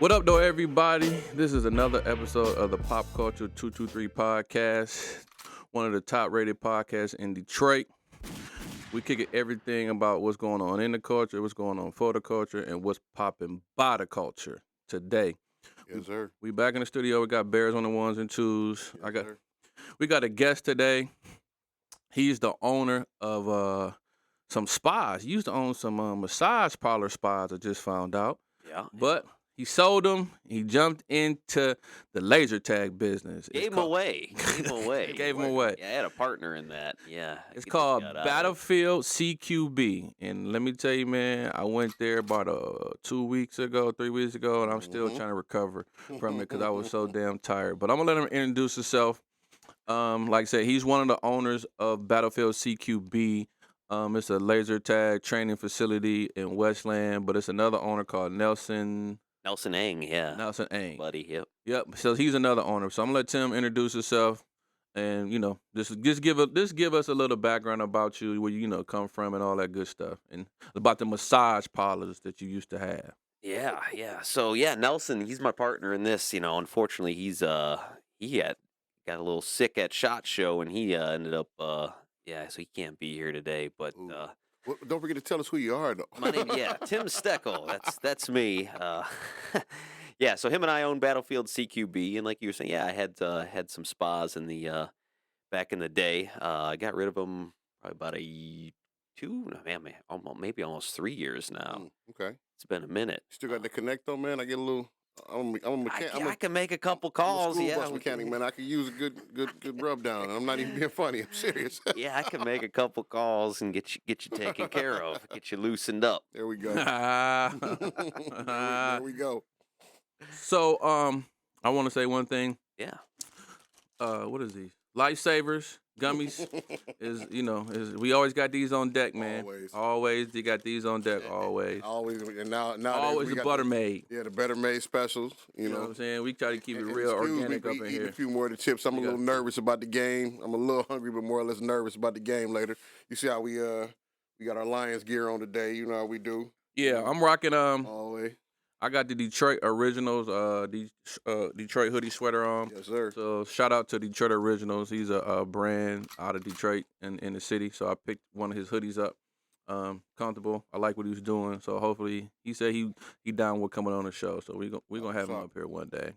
What up, though, everybody? This is another episode of the Pop Culture 223 podcast, one of the top-rated podcasts in Detroit. We kick it everything about what's going on in the culture, what's going on for the culture, and what's popping by the culture today. Yes, sir. We back in the studio. We got Bears on the ones and twos. Yes, We got a guest today. He's the owner of some spas. He used to own some massage parlor spas, I just found out. Yeah. But he sold them. He jumped into the laser tag business. Gave him away. Gave him away. Yeah, I had a partner in that. Yeah. It's called Battlefield CQB. And let me tell you, man, I went there about 3 weeks ago, and I'm still trying to recover from it because I was so damn tired. But I'm going to let him introduce himself. Like I said, he's one of the owners of Battlefield CQB. It's a laser tag training facility in Westland, but it's another owner called Nelson Ang, yeah. Nelson Ang. Buddy, yep. Yep. So he's another owner. So I'm gonna let Tim introduce himself, and just give us a little background about you, where you come from, and all that good stuff, and about the massage parlors that you used to have. Yeah. So yeah, Nelson, he's my partner in this. Unfortunately, he got a little sick at SHOT Show, and he ended up so he can't be here today. But don't forget to tell us who you are, though. my name, Tim Steckel. That's me. Yeah, so him and I own Battlefield CQB, and like you were saying, I had some spas in the back in the day. I got rid of them probably about maybe almost 3 years now. Okay. It's been a minute. Still got the connect though, man. I get a little. I'm a mechanic. I can make a couple calls. I'm a school bus mechanic, man. I can use a good rub down. I'm not even being funny. I'm serious. Yeah, I can make a couple calls and get you taken care of, get you loosened up. There we go. there we go. So I want to say one thing. Yeah. What is these? Lifesavers, gummies. We always got these on deck, man. Always, you got these on deck. Always. And now always the Butter Made. Yeah, the Better Made specials. You know what I'm saying? We try to keep it real organic up in here. A few more of the chips. I'm a little nervous about the game. I'm a little hungry, but more or less nervous about the game later. You see how we got our Lions gear on today. You know how we do. Yeah, I'm rocking always. I got the Detroit Originals, Detroit hoodie sweater on. Yes, sir. So shout out to Detroit Originals. He's a brand out of Detroit in the city. So I picked one of his hoodies up. Comfortable. I like what he was doing. So hopefully, he said he down with coming on the show. So we gonna have him up here one day.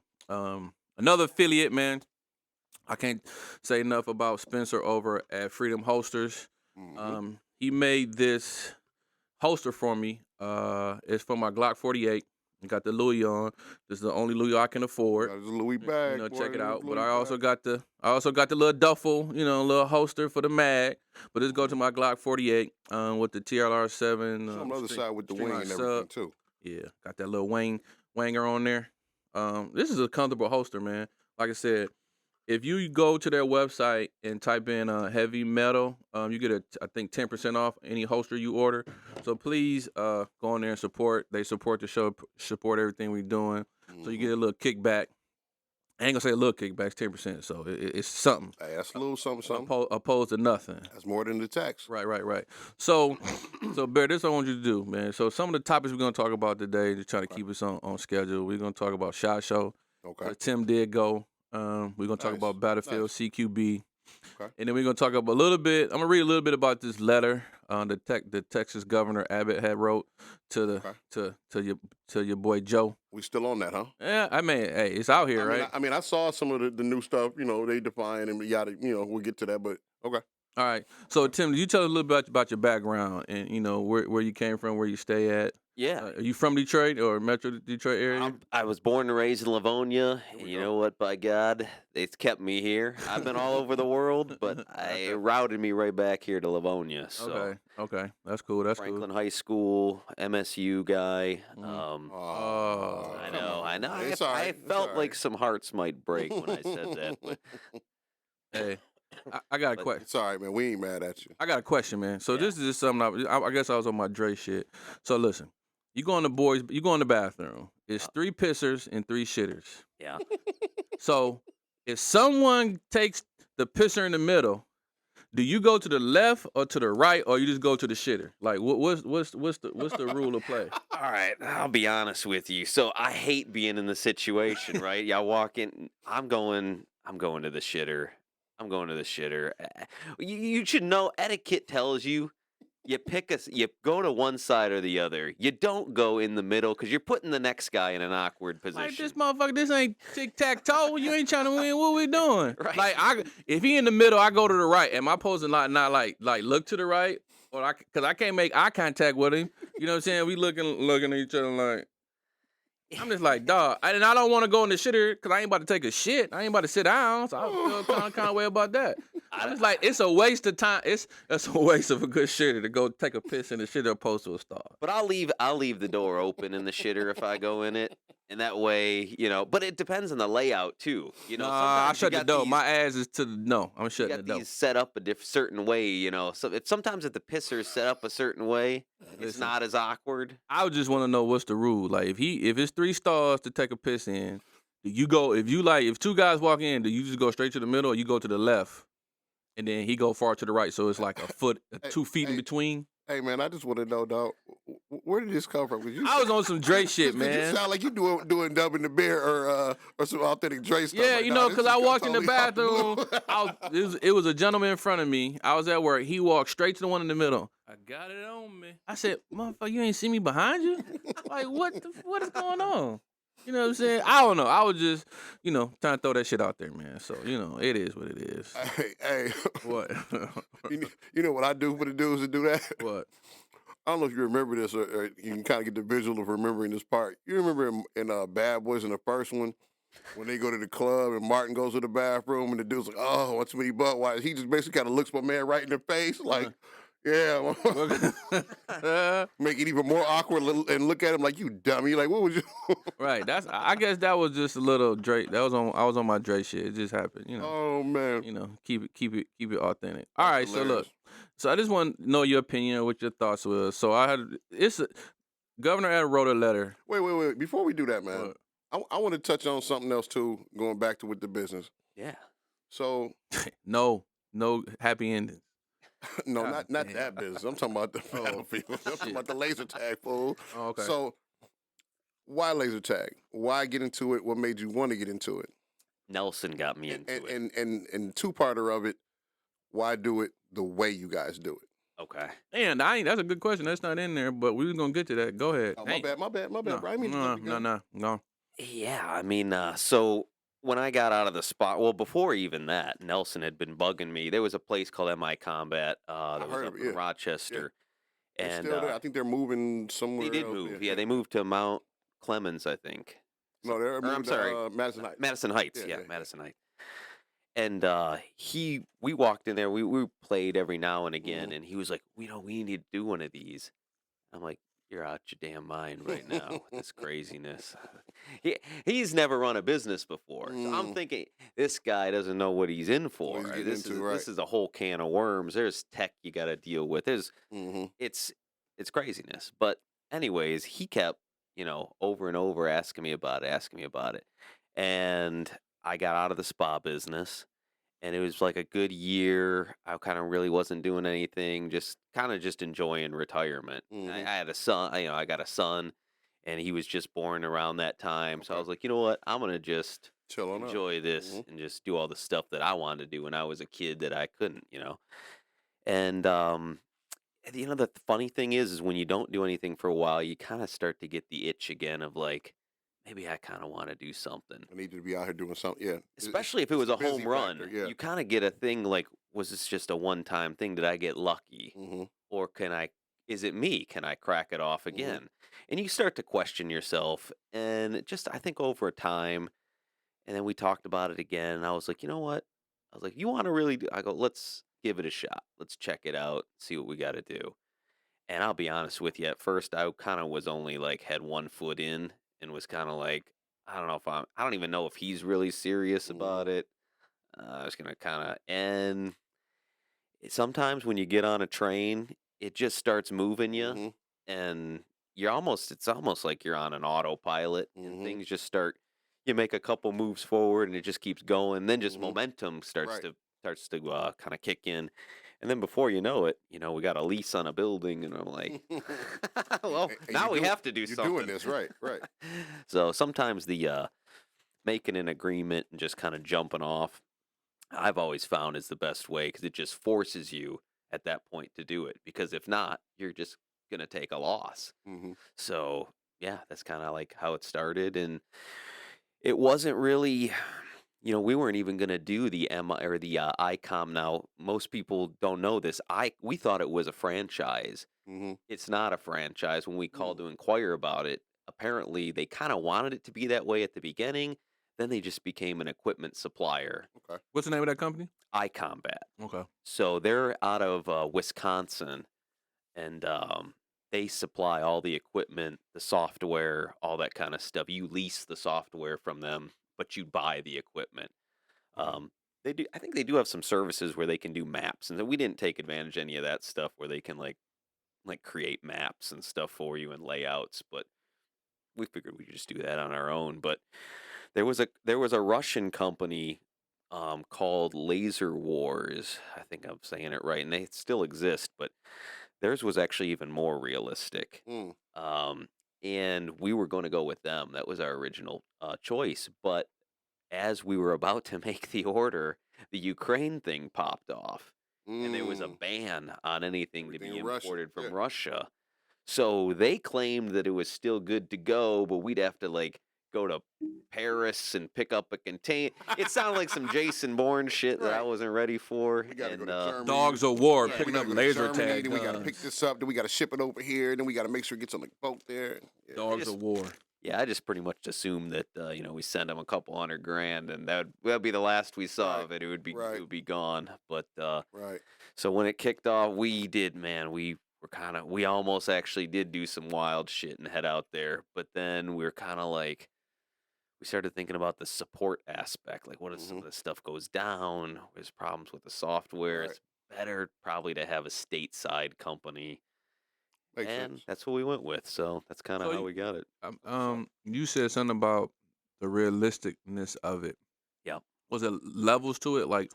Another affiliate, man. I can't say enough about Spencer over at Freedom Holsters. He made this holster for me. It's for my Glock 48. Got the Louis on. This is the only Louis I can afford. Got the Louis bag. Check it out. But I also got the little duffel, little holster for the mag. But this go to my Glock 48 with the TLR7. On the other side with the wing and everything too. Yeah, got that little wanger on there. This is a comfortable holster, man. Like I said, if you go to their website and type in heavy metal, you get I think 10% off any holster you order. So please go in there and support. They support the show, support everything we're doing. So you get a little kickback. I ain't gonna say a little kickback, it's 10%. So it's something. Hey, that's a little something. Opposed to nothing. That's more than the tax. Right. So Bear, this is what I want you to do, man. So some of the topics we're gonna talk about today, just trying to keep us on schedule. We're gonna talk about SHOT Show. Okay. Tim did go. We're going to talk about Battlefield CQB. Okay. And then we're going to talk about a little bit. I'm going to read a little bit about this letter the Texas Governor Abbott had wrote to your boy Joe. We still on that, huh? Yeah, I mean, hey, it's out here, right? I saw some of the new stuff, they define and yada, we'll get to that, but okay. All right. So, Tim, did you tell us a little bit about your background and, where you came from, where you stay at? Yeah. Are you from Detroit or Metro Detroit area? I was born and raised in Livonia, and you know what? By God, it's kept me here. I've been all over the world, but it routed me right back here to Livonia. So. Okay. That's cool. Franklin High School, MSU guy. I know. I felt like some hearts might break when I said that. But. Hey. I got a question. It's all right, man. We ain't mad at you. I got a question, man. So this is just something I guess I was on my Dre shit. So listen, you go in the bathroom. It's 3 pissers and 3 shitters. Yeah. So if someone takes the pisser in the middle, do you go to the left or to the right, or you just go to the shitter? Like, what's the rule of play? All right, I'll be honest with you. So I hate being in the situation, right? Y'all walk in, I'm going to the shitter. I'm going to the shitter. You should know etiquette tells you you go to one side or the other. You don't go in the middle because you're putting the next guy in an awkward Like, position. this motherfucker, this ain't tic-tac-toe. You ain't trying to win. What we doing? Right. Like, if he in the middle, I go to the right. Am I supposed to not like look to the right? Or because I can't make eye contact with him. You know what I'm saying? We looking at each other like, I'm just like, dog. And I don't want to go in the shitter because I ain't about to take a shit. I ain't about to sit down. So I feel kind of way about that. I'm just like, it's a waste of time. It's a waste of a good shitter to go take a piss in the shitter opposed to a stall. But I'll leave the door open in the shitter if I go in it. And that way, but it depends on the layout too. I sometimes shut the door. My ass is to the no. I'm shutting the door. These set up a certain way, So sometimes if the pisser is set up a certain way, it's not as awkward. I would just want to know what's the rule. Like if it's 3 stalls to take a piss in, do you go if 2 guys walk in, do you just go straight to the middle or you go to the left? And then he go far to the right, so it's like a foot, 2 feet in between. Hey man, I just want to know, dog, where did this come from? I was on some Dre shit, man. You sound like you doing Dub in the Bear or some authentic Dre stuff. Yeah, like, because I walked in the bathroom. It was a gentleman in front of me. I was at work. He walked straight to the one in the middle. I got it on me. I said, "Motherfucker, you ain't see me behind you? Like what is going on?" You know what I'm saying? I don't know. I was just, trying to throw that shit out there, man. So, it is what it is. Hey. What? you know what I do for the dudes to do that? What? I don't know if you remember this or you can kind of get the visual of remembering this part. You remember in Bad Boys in the first one when they go to the club and Martin goes to the bathroom and the dude's like, oh, what's me butt? Why? He just basically kind of looks my man right in the face like, yeah. Make it even more awkward and look at him like, you dummy. Like, what would you? Right. I guess that was just a little Drake. I was on my Drake shit. It just happened, Oh man. Keep it authentic. All right, hilarious. so look. So I just want to know your opinion or what your thoughts were. So Governor Ed wrote a letter. Wait. Before we do that, man, I want to touch on something else too, going back to with the business. Yeah. So no happy ending. No, not that business. I'm talking about the Battlefield. I'm talking about the laser tag, fool. Oh, okay. So, why laser tag? Why get into it? What made you want to get into it? Nelson got me into it. And two-parter of it, why do it the way you guys do it? Okay. And that's a good question. That's not in there, but we was gonna get to that. Go ahead. Oh, my bad, No, bro. I mean, no. Yeah, I mean, so when I got out of the spot, well, before even that, Nelson had been bugging me. There was a place called MI Combat that was up in Rochester. Yeah. And still there. I think they're moving somewhere. They did else. move. Yeah, they moved to Mount Clemens, I think. No, they're moving I'm sorry, to Madison Heights. Madison Heights. Yeah, Madison Heights. And we walked in there. We played every now and again, and he was like, we need to do one of these. I'm like, you're out your damn mind right now with this craziness. He's never run a business before. So I'm thinking, this guy doesn't know what he's in for. This is a whole can of worms. There's tech you got to deal with. It's craziness. But anyways, he kept, over and over asking me about it. And I got out of the spa business. And it was like a good year. I kind of really wasn't doing anything, just enjoying retirement. I had a son, I got a son, and he was just born around that time. So I was like, you know what? I'm going to just enjoy this and just do all the stuff that I wanted to do when I was a kid that I couldn't, And, the funny thing is when you don't do anything for a while, you kind of start to get the itch again of like, maybe I kind of want to do something. I need you to be out here doing something, yeah. Especially if it was a home run. Factor, yeah. You kind of get a thing like, was this just a one-time thing? Did I get lucky? Or is it me? Can I crack it off again? And you start to question yourself. And I think over time, and then we talked about it again, and I was like, you know what? I was like, you want to really do? I go, let's give it a shot. Let's check it out, see what we got to do. And I'll be honest with you, at first, I kind of was only like had one foot in. And was kind of like, I don't even know if he's really serious about it. I was going to kind of, and sometimes when you get on a train, it just starts moving you. And it's almost like you're on an autopilot. And things just you make a couple moves forward and it just keeps going. Then just momentum starts to kind of kick in. And then before you know it, we got a lease on a building, and I'm like, well, And now we have to do you're something. doing this, right? So sometimes the making an agreement and just kind of jumping off, I've always found is the best way because it just forces you at that point to do it. Because if not, you're just gonna take a loss. Mm-hmm. So yeah, that's kind of like how it started, and it wasn't really. We weren't even gonna do the or the ICOM. Now, most people don't know this. We thought it was a franchise. Mm-hmm. It's not a franchise. When we called Mm. to inquire about it, apparently they kind of wanted it to be that way at the beginning. Then they just became an equipment supplier. Okay. What's the name of that company? iCombat. Okay. So they're out of Wisconsin, and they supply all the equipment, the software, all that kind of stuff. You lease the software from them, but you buy the equipment. They do. I think they do have some services where they can do maps, and we didn't take advantage of any of that stuff where they can like create maps and stuff for you and layouts. But we figured we'd just do that on our own. But there was a Russian company called Laser Wars. I think I'm saying it right, and they still exist, but theirs was actually even more realistic. Mm. And we were going to go with them. That was our original choice. But as we were about to make the order, the Ukraine thing popped off, and there was a Mm. ban on anything to be Everything in Russia, imported from yeah. Russia. So they claimed that it was still good to go, but we'd have to go to Paris and pick up a container. It sounded like some Jason Bourne shit that I Right. wasn't ready for. We gotta And go to Germany. Dogs of War, Yeah, We picking gotta up go to laser Germany, tag then we gotta pick guns. this up. Then we gotta ship it over here. Then we gotta make sure it gets on the boat there. Yeah. Dogs just- of War. yeah, I just pretty much assumed that we send them a couple $100,000, and that'd be the last we saw Right, of it. It would right. be gone. But Right. so when it kicked off, we did, man. We almost actually did do some wild shit and head out there. But then we were kind of like, we started thinking about the support aspect. Like, what if some of this stuff goes down? There's problems with the software. Right. It's better probably to have a stateside company. Makes And sense. that's what we went with. So that's kind of So how you- we got it. You said something about the realisticness of it. Yeah. Was it levels to it? Like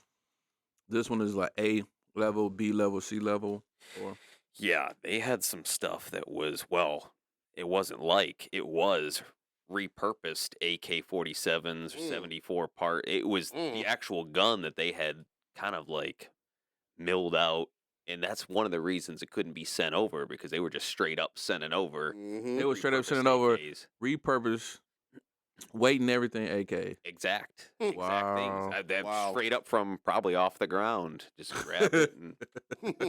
this one is like A level, B level, C level, or Yeah, they had some stuff that was, it wasn't it was repurposed AK-47s or Mm. 74 part. It was the Mm. actual gun that they had kind of milled out, and that's one of the reasons it couldn't be sent over, because they were just straight up sending over Mm-hmm. they were straight up repurposed sending over AKs. repurpose, weight and everything. AK. Exact Mm. things. Wow. That Wow. straight up from probably off the ground. Just grab it and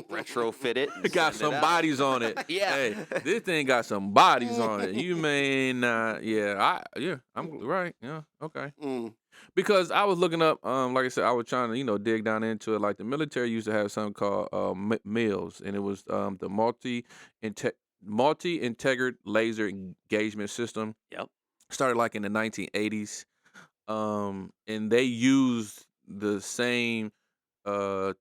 retrofit it. And It got send some it out. bodies on it. Yeah. Hey, this thing got some bodies on it. You may not. Yeah. I'm right. Yeah. Okay. Mm. Because I was looking up, like I said, I was trying to, dig down into it. Like the military used to have something called MILS, and it was the multi-integrated laser engagement system. Yep. Started like in the 1980s, and they used the same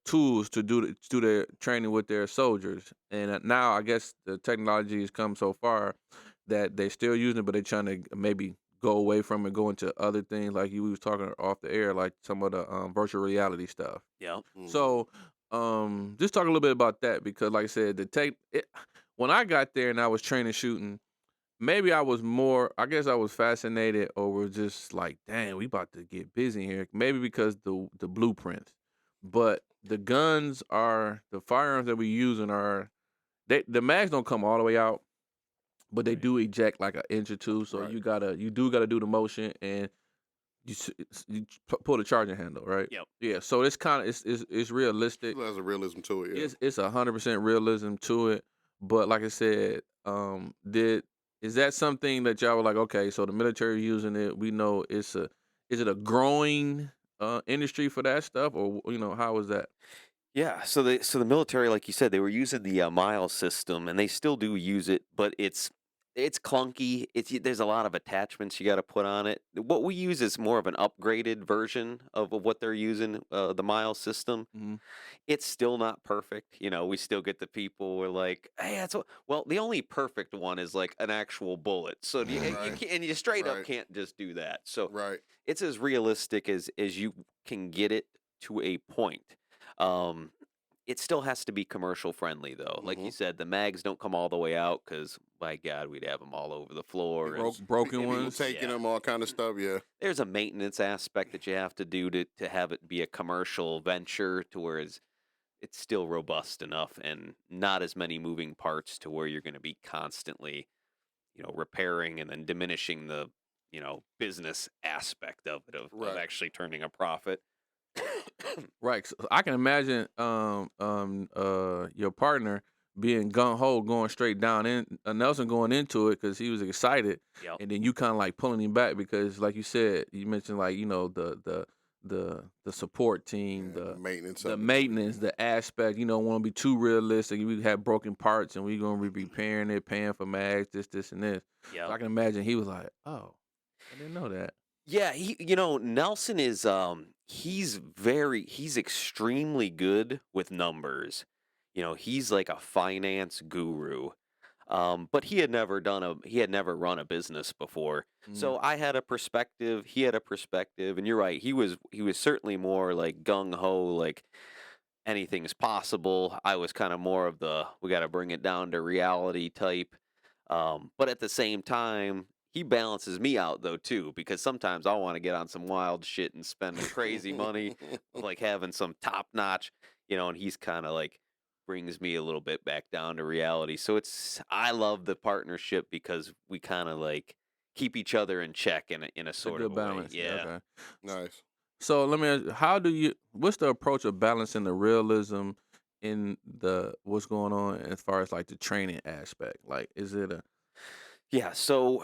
tools to do their training with their soldiers. And now I guess the technology has come so far that they're still using it, but they're trying to maybe go away from it, go into other things like you was talking off the air, like some of the virtual reality stuff. Yep. Mm. So just talk a little bit about that, because like I said, when I got there and I was training shooting, maybe I guess I was fascinated, or was just like, dang, we about to get busy here. Maybe because the blueprints. But the firearms that we using the mags don't come all the way out, but they do eject like an inch or two. So Right. you do gotta do the motion, and you pull the charging handle, right? Yep. Yeah. So it's kind of it's realistic. Still has a realism to it. Yeah. It's 100% realism to it. But like I said, is that something that y'all were like, okay, so the military using it, we know is it a growing industry for that stuff, or how is that? Yeah, so the military, like you said, they were using the Miles system, and they still do use it, but it's clunky. There's a lot of attachments you got to put on it. What we use is more of an upgraded version of what they're using, the Miles system. Mhm. It's still not perfect. We still get the people who are like, hey, well, the only perfect one is like an actual bullet. So you Right. can't, and you straight up Right. can't just do that. So Right. it's as realistic as you can get it to a point. Um, it still has to be commercial friendly, though. Like you Mhm. said, the mags don't come all the way out because, my God, we'd have them all over the floor. And Broken People ones. taking yeah, them, all kind of stuff. Yeah. there's a maintenance aspect that you have to do to have it be a commercial venture to where it's still robust enough and not as many moving parts to where you're going to be constantly, repairing and then diminishing the, business aspect of it of Right. actually turning a profit. Right. So I can imagine your partner being gung ho, going straight down in Nelson going into it because he was excited, Yep. and then you kind of like pulling him back because, like you said, you mentioned like the support team, Yeah. The maintenance the of it. maintenance, the aspect. You don't want to be too realistic. We have broken parts, and we're gonna be repairing it, paying for mags, this, and this. So Yep. I can imagine he was like, "Oh, I didn't know that." Yeah, Nelson is he's extremely good with numbers. He's like a finance guru. But he had never run a business before. Mm. So I had a perspective, he had a perspective, and you're right, he was certainly more like gung ho, like anything's possible. I was kind of more of the we got to bring it down to reality type. But at the same time, he balances me out though too, because sometimes I want to get on some wild shit and spend crazy money, like having some top notch, and he's kind of like brings me a little bit back down to reality. So I love the partnership because we kind of like keep each other in check in a It's a sort of good a way. balance. Yeah. Yeah. Okay. Nice. So let me ask you, what's the approach of balancing the realism in the what's going on as far as like the training aspect? Like, is it a Yeah. So,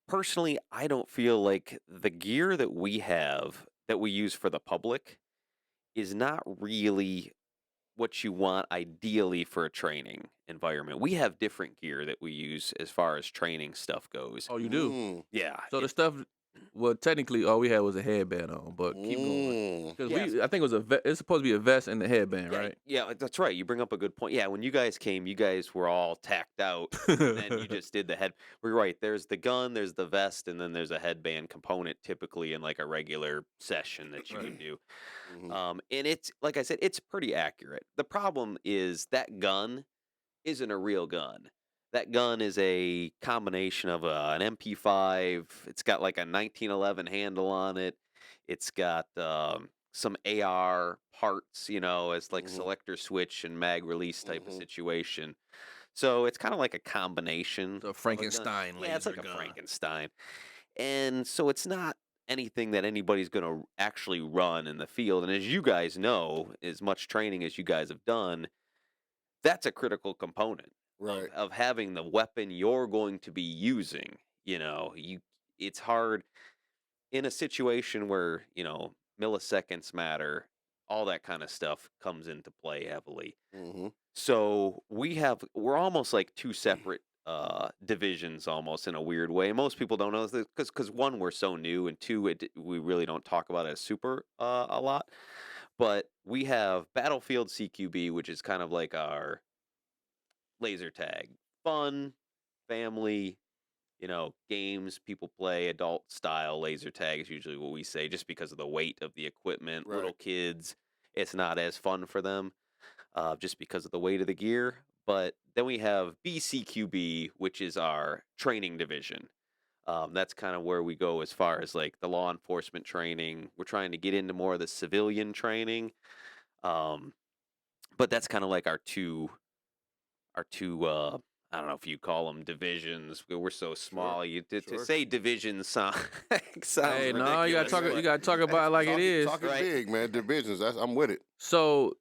personally, I don't feel like the gear that we have that we use for the public is not really what you want ideally for a training environment. We have different gear that we use as far as training stuff goes. oh, you do? Mm. Yeah. So the stuff, well, technically, all we had was a headband on, but keep going. Mm. Because Yes. I think it was it's supposed to be a vest and the headband, Yeah, right? yeah, that's right. You bring up a good point. Yeah, when you guys came, you guys were all tacked out, and then you just did the head. We're right. There's the gun, there's the vest, and then there's a headband component typically in like a regular session that you would do. Mhm. And it's like I said, it's pretty accurate. The problem is that gun isn't a real gun. That gun is a combination of an MP5. It's got like a 1911 handle on it. It's got some AR parts, as like Mhm. selector switch and mag release type of Mhm. situation. So it's kind of like a combination The of a gun. Frankenstein Yeah, it's laser like a gun. Frankenstein. And so it's not anything that anybody's going to actually run in the field. And as you guys know, as much training as you guys have done, that's a critical component of Right. of having the weapon you're going to be using. It's hard in a situation where, milliseconds matter, all that kind of stuff comes into play heavily. Mhm. So we're almost like two separate divisions almost in a weird way. Most people don't know this because one, we're so new, and two, we really don't talk about it as super a lot. But we have Battlefield CQB, which is kind of like our laser tag. Fun, family, games people play, adult style laser tag is usually what we say, just because of the weight of the equipment. Right. Little kids, it's not as fun for them, just because of the weight of the gear. But then we have BCQB, which is our training division. That's kind of where we go as far as like the law enforcement training. We're trying to get into more of the civilian training. Um, but that's kind of like our two I don't know if you call them divisions. We're so Sure. small. To Sure. say divisions sounds Hey, no, you ridiculous. you But gotta talk about it like it is. Talk it Right. big, man. Divisions. I'm with it. So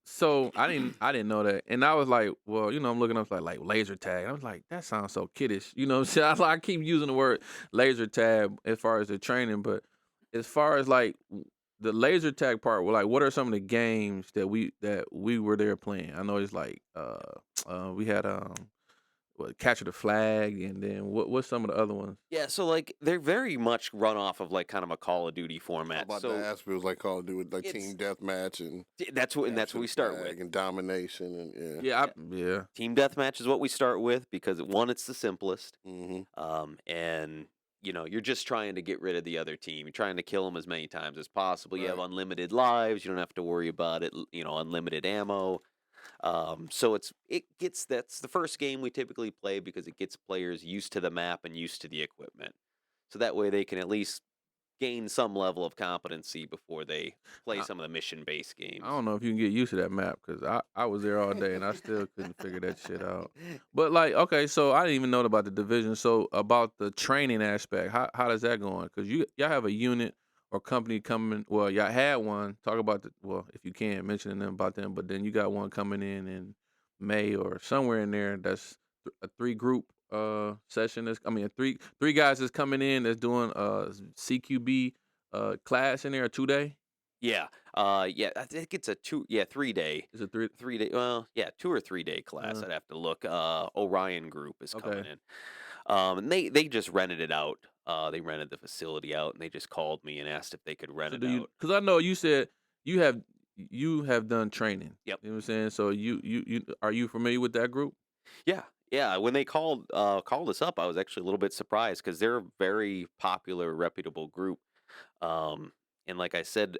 so I didn't know that, and I was like, well, I'm looking up like laser tag. I was like, that sounds so kiddish, what I'm saying? I keep using the word laser tag as far as the training, but as far as like the laser tag part, well, like what are some of the games that we were there playing? I know it's like we had what, capture the flag, and then what's some of the other ones? Yeah, so like they're very much run off of like kind of a Call of Duty I was format. about to So ask if it was like Call of Duty with like it's team deathmatch and that's what capture we the start flag with. and domination and Yeah, yeah. Team deathmatch is what we start with because one, it's the simplest. Mhm. And you're just trying to get rid of the other team. You're trying to kill them as many times as possible. You have Right. unlimited lives. You don't have to worry about it. Unlimited ammo. So that's the first game we typically play because it gets players used to the map and used to the equipment. So that way they can at least gain some level of competency before they play I, some of the mission-based games. I don't know if you can get used to that map because I was there all day and I still couldn't figure that shit out. But like, okay, so I didn't even know about the division. So about the training aspect, how does that going? Because y'all have a unit or company coming. Well, y'all had one. Talk about if you can, mentioning them about them. But then you got one coming in May or somewhere in there. That's a 3 group session. Three guys that's coming in that's doing CQB class in there, a 2-day. Yeah. Yeah, I think it's a 3-day. Is it 3? 3-day. Well, yeah, 2 or 3-day class. I'd have to look. Orion Group is coming Okay. in. And they just rented it out. They rented the facility out, and they just called me and asked if they could rent So it do you? out. Because I know you said you have done training. Yep. You know what I'm saying? So you are you familiar with that group? Yeah, yeah. When they called us up, I was actually a little bit surprised because they're a very popular, reputable group. And like I said,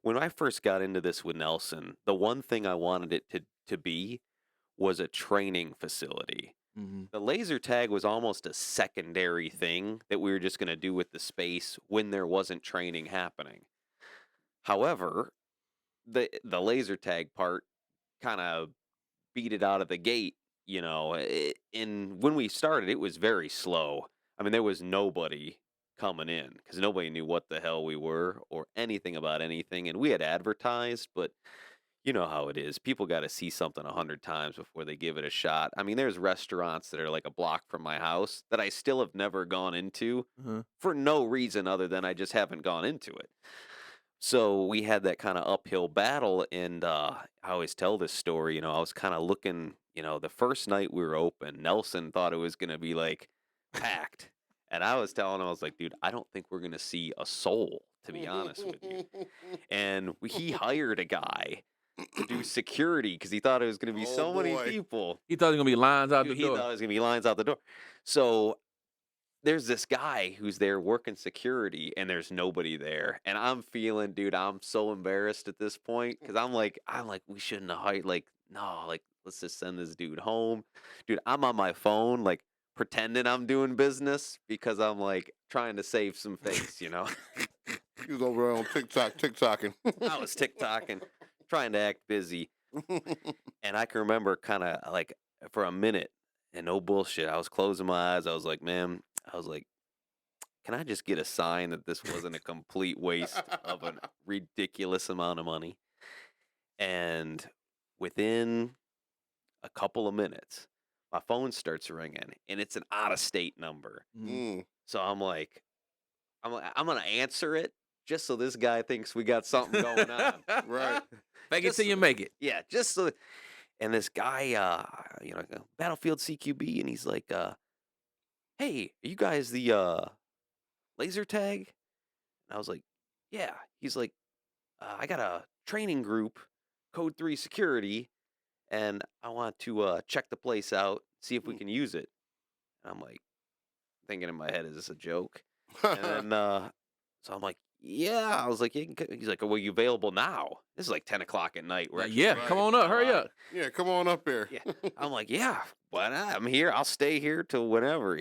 when I first got into this with Nelson, the one thing I wanted it to be was a training facility. Mm-hmm. The laser tag was almost a secondary thing that we were just going to do with the space when there wasn't training happening. However, the laser tag part kind of beat it out of the gate, and when we started, it was very slow. I mean, there was nobody coming in because nobody knew what the hell we were or anything about anything. And we had advertised, but you know how it is. People got to see something 100 times before they give it a shot. I mean, there's restaurants that are like a block from my house that I still have never gone into Uh-huh. for no reason other than I just haven't gone into it. So we had that kind of uphill battle, and I always tell this story. I was kind of looking. The first night we were open, Nelson thought it was going to be like packed, and I was telling him, I was like, dude, I don't think we're going to see a soul, to be honest with you. And he hired a guy to do security because he thought it was going to be Oh, so many boy. people. He thought it was gonna be lines out Dude, the he door. thought it was going to be lines out the door. So there's this guy who's there working security and there's nobody there. And I'm feeling, dude, I'm so embarrassed at this point because I'm like, we shouldn't have hired, like, no, like, let's just send this dude home. Dude, I'm on my phone, like, pretending I'm doing business because I'm, like, trying to save some face, He was over there on TikToking. I was TikToking, trying to act busy. And I can remember kind of, like, for a minute, and no bullshit, I was closing my eyes. I was like, man, can I just get a sign that this wasn't a complete waste of a ridiculous amount of money? And within a couple of minutes, my phone starts ringing, and it's an out-of-state number. Mm. So I'm like, I'm gonna answer it just so this guy thinks we got something going on. Right. Fake it till you make it. Yeah, just so. And this guy, Battlefield CQB, and he's like, "Hey, are you guys the laser tag?" And I was like, "Yeah." He's like, "I got a training group, Code 3 Security, and I want to check the place out, see if we can use it." And I'm like, thinking in my head, "Is this a joke?" And then, so I'm like, "Yeah." I was like, "He's like, well, you available now?" This is like 10 o'clock at night. We're actually Yeah, trying come to on get up, the hell hurry out. up. Yeah, come on up here. Yeah. I'm like, "Yeah, why not? I'm here. I'll stay here till whenever."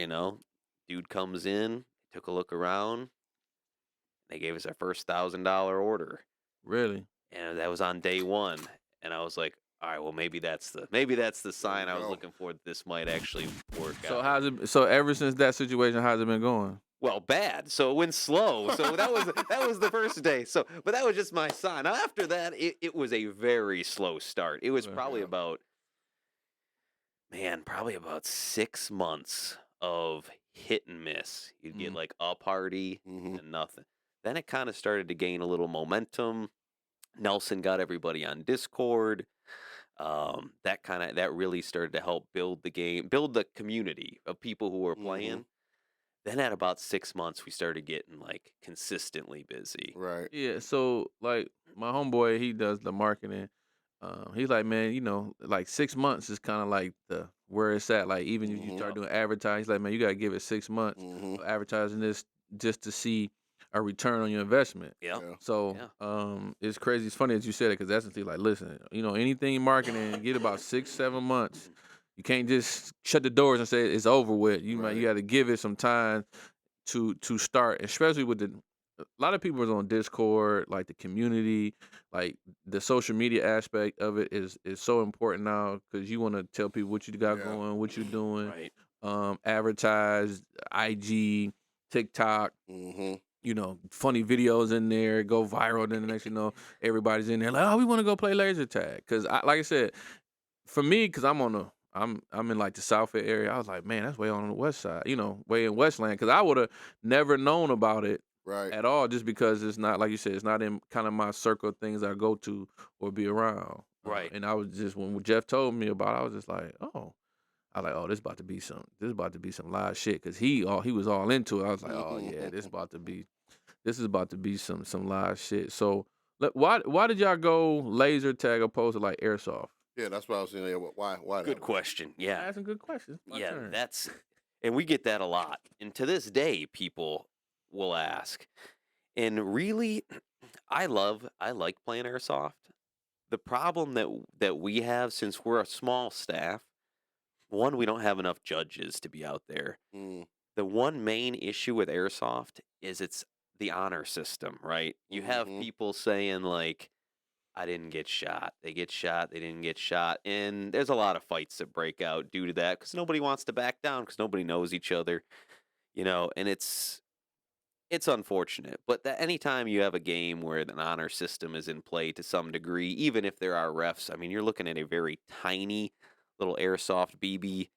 Dude comes in, took a look around. They gave us our first $1,000 order, Really? and that was on day one. And I was like, "All right, well, maybe that's the sign I was go. looking for. That this might actually work So out." So ever since that situation, how's it been going? Well, bad. So it went slow. So that was the first day. So, but that was just my sign. Now, after that, it was a very slow start. It was Okay. probably about 6 months of hit and miss. You'd get Mhm. like a party Mhm. and nothing. Then it kind of started to gain a little momentum. Nelson got everybody on Discord. That really started to help build the game, build the community of people who were playing. Then at about 6 months, we started getting like consistently busy. Right. Yeah. So like my homeboy, he does the marketing. He's like, man, like 6 months is kind of like the where it's at. Like even if you Mhm. start doing advertising, he's like, man, you gotta give it 6 months Mhm. of advertising this just to see a return on your investment. Yeah. Yeah. So Yeah. it's crazy. It's funny that you said it because that's the thing. Like, listen, anything in marketing, get about 6-7 months. You can't just shut the doors and say it's over with. You Right. got to give it some time to start, especially with a lot of people is on Discord, like the community, like the social media aspect of it is so important now because you want to tell people what you got Yeah. going, what you're doing, Right. advertise, IG, TikTok, Mhm. funny videos in there, go viral. Then the next, everybody's in there like, oh, we want to go play laser tag. Because like I said, for me, because I'm in like the South End area. I was like, man, that's way on the west side, way in Westland. Because I would have never known about it Right. at all, just because it's not like you said, it's not in kind of my circle of things I go to or be around. Right. And I was just when Jeff told me about it, I was just like, oh. I like, oh, this about to be some live shit because he was all into it. I was like, oh yeah, this is about to be some live shit. So why did y'all go laser tag opposed to like airsoft? Yeah, that's what I was saying. Yeah, why Good that? question. Yeah. Asking good questions. My Yeah, turn. and we get that a lot. And to this day, people will ask. And really, I like playing airsoft. The problem that we have, since we're a small staff, one, we don't have enough judges to be out there. Mm. The one main issue with airsoft is it's the honor system, right? You have Mhm. people saying like, I didn't get shot. They get shot. They didn't get shot. And there's a lot of fights that break out due to that because nobody wants to back down because nobody knows each other, and it's unfortunate. But that anytime you have a game where an honor system is in play to some degree, even if there are refs, I mean, you're looking at a very tiny little airsoft BB.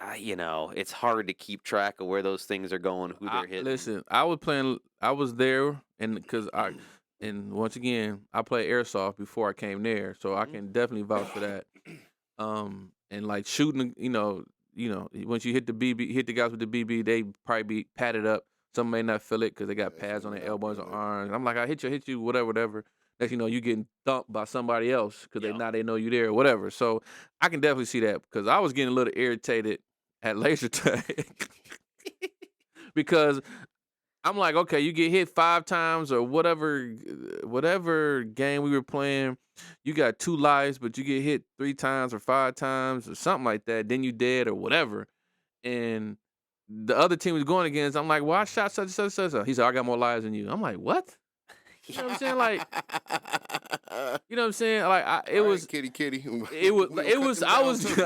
It's hard to keep track of where those things are going, who they're hitting. Listen, I was there, and because and once again, I played airsoft before I came there, so I Mhm. can definitely vouch for that. And like shooting, once you hit the BB, hit the guys with the BB, they probably be padded up. Some may not feel it because they got Yeah, pads some on may their not elbows feel or it. arms. I'm like, I hit you, whatever, whatever. Next, you getting thumped by somebody else because Yeah. they know you there or whatever. So I can definitely see that because I was getting a little irritated at laser tag because I'm like, okay, you get hit 5 times or whatever game we were playing, you got 2 lives, but you get hit 3 times or 5 times or something like that. Then you dead or whatever. And the other team was going against. I'm like, well, I shot such and such and such. He said, I got more lives than you. I'm like, what? You know what I'm saying? Like, you know what I'm saying? Like, it All right, was. kitty. It was. We gonna It cut was. them I down, was. too.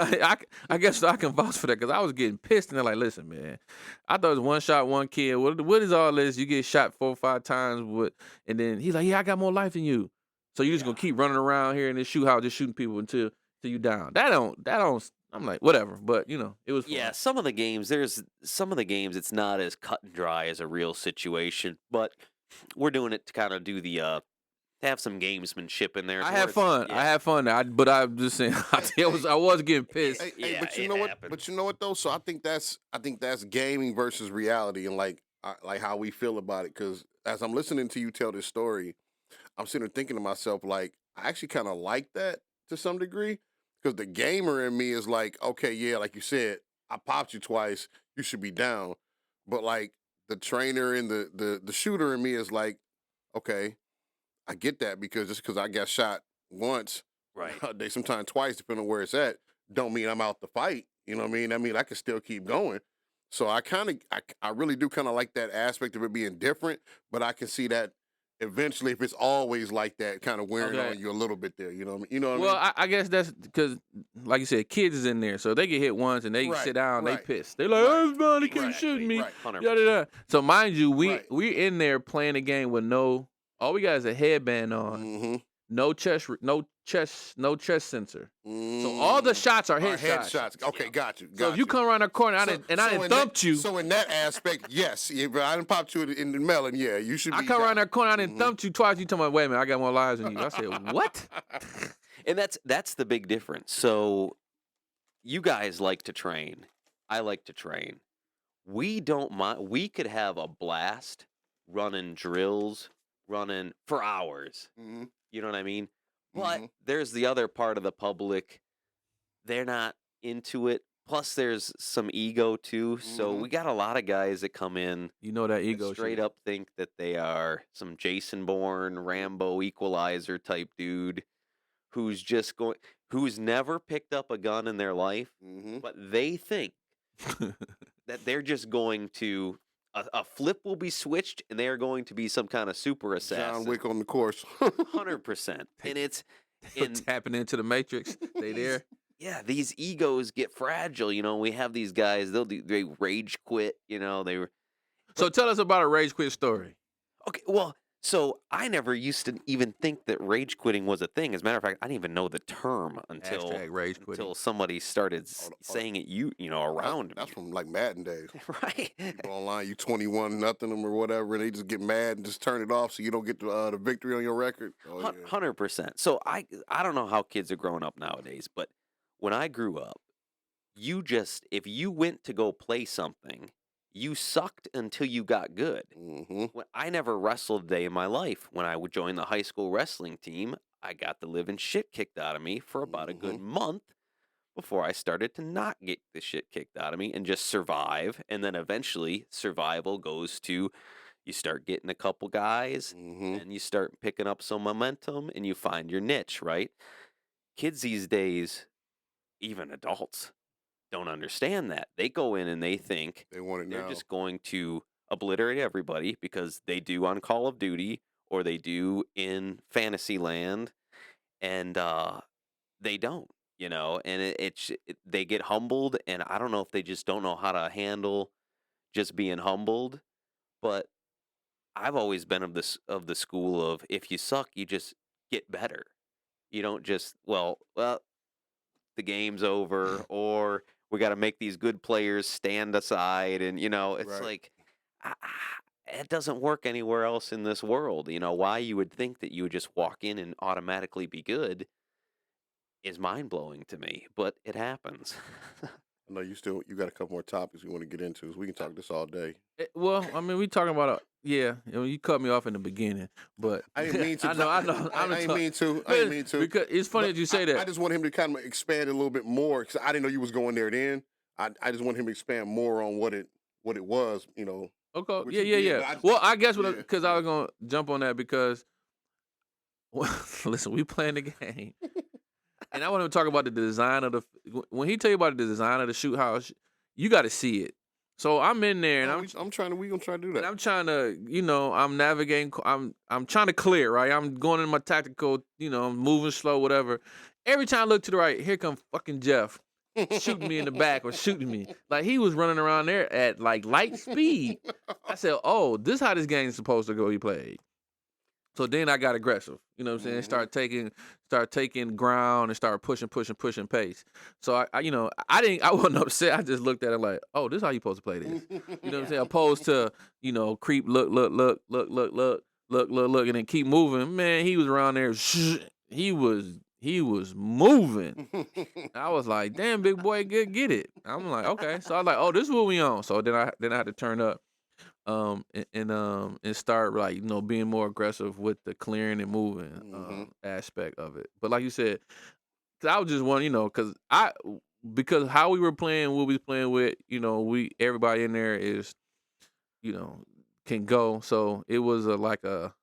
I guess I can vouch for that because I was getting pissed, and they're like, "Listen, man, I thought it was one shot, one kill. What is all this? You get shot 4 or 5 times, and then he's like, "Yeah, I got more life than you." So you just gonna keep running around here in this shoot house, just shooting people until you down. That don't. I'm like, whatever. But it was fun. Yeah, some of the games, it's not as cut and dry as a real situation, but we're doing it to kind of do to have some gamesmanship in there. I to had where it's- fun. I Yeah, had fun. But I'm just saying, I was getting pissed. Hey, Yeah, but you it know what? happened. But you know what though? So I think that's gaming versus reality, and like how we feel about it. Because as I'm listening to you tell this story, I'm sitting there thinking to myself, like, I actually kind of like that to some degree. Because the gamer in me is like, okay, yeah, like you said, I popped you twice, you should be down. But like the trainer and the shooter in me is like, okay, I get that because just because I got shot once, Right. they sometimes twice, depending on where it's at, don't mean I'm out the fight. You know what I mean? I mean, I can still keep going. So I really do kind of like that aspect of it being different, but I can see that eventually, if it's always like that, kind of wearing Okay. on you a little bit there. You know what I mean? You know what Well, I mean? I guess that's because, like you said, kids is in there, so they get hit once and they Right, sit down, they right, pissed. They like, right, oh, somebody keep Exactly. shooting me. right. 100%. Yada, yada. So mind you, Right. we in there playing a game with all we got is a headband on, Mm-hmm. no chest sensor. So all the shots are headshots. Headshots. Okay, Yeah. got you. So if you come around the corner I didn't in thumped you, So in that aspect, yes. If I didn't pop you in the melon, yeah, you should be. I come around that corner, I didn't Mhm. thumped you twice. You tell me, wait a minute, I got more lives than you. I said, what? And that's the big difference. So you guys like to train. I like to train. We don't mind. We could have a blast running drills, running for hours. Mhm. You know what I mean? But there's the other part of the public. They're not into it. Plus, there's some ego too. So we got a lot of guys that come in You know that that ego straight shit. up think that they are some Jason Bourne, Rambo equalizer type dude who's who's never picked up a gun in their life, but they think that they're just going to a flip will be switched and they are going to be some kind of super assassin. John Wick on the course. 100%. And it's tapping into the matrix. They there. yeah, these egos get fragile. You know, we have these guys. They rage quit. You know, they were So tell us about a rage quit story. okay. Well, so I never used to even think that rage quitting was a thing. As a matter of fact, I didn't even know the term until Hashtag rage quitting. until somebody started saying it. You know, around That's me. from like Madden days. Right. People online, you 21 nothing them or whatever, and they just get mad and just turn it off so you don't get the victory on your record. Oh, yeah. 100%. So I don't know how kids are growing up nowadays, but when I grew up, if you went to go play something, you sucked until you got good. I never wrestled a day in my life. When I would join the high school wrestling team, I got the living shit kicked out of me for about a good month before I started to not get the shit kicked out of me and just survive. And then eventually survival goes to you start getting a couple guys and you start picking up some momentum and you find your niche, right? Kids these days, even adults, don't understand that. They go in and they think They want it they're now. just going to obliterate everybody because they do on Call of Duty or they do in Fantasyland, and they don't, you know. And they get humbled, and I don't know if they just don't know how to handle just being humbled. But I've always been of the school of if you suck, you just get better. You don't just well the game's over or we got to make these good players stand aside and you know it's Right. like it doesn't work anywhere else in this world. You know why you would think that you would just walk in and automatically be good is mind-blowing to me, but it happens. I know you got a couple more topics you want to get into, so we can talk this all day. Well, I mean, we talking about you know, you cut me off in the beginning, but I didn't mean to. I know. I didn't mean to. I didn't mean to. Because it's funny But that you say that. I just want him to kind of expand a little bit more because I didn't know you was going there then. I just want him to expand more on what it was. You know. Okay. What Yeah, you yeah, did, yeah. I- Well, I guess yeah. because I was gonna jump on that because listen, we playing the game, and I want to talk about the design of when he tell you about the design of the shoot house, you got to see it. So I'm in there and I'm trying to. We gonna try to do and that. I'm trying to, you know, I'm navigating. I'm trying to clear, right? I'm going in my tactical, you know, I'm moving slow, whatever. Every time I look to the right, here come fucking Jeff shooting me in the back or shooting me. Like he was running around there at like light speed. I said, "Oh, this is how this game's supposed to go be played." So then I got aggressive. You know what I'm saying? Start taking ground and start pushing pace. So I you know, I wasn't upset. I just looked at it like, oh, this is how you supposed to play this. You know what I'm saying? Opposed to, you know, creep, look, and then keep moving. Man, he was around there. He was moving. I was like, damn, big boy, get it. I'm like, okay. So I was like, oh, this is what we on. So then I had to turn up. And start like, you know, being more aggressive with the clearing and moving aspect of it. But like you said, 'cause I was just one, you know, because how we were playing, what we was playing with, you know, everybody in there is, you know, can go. So it was like a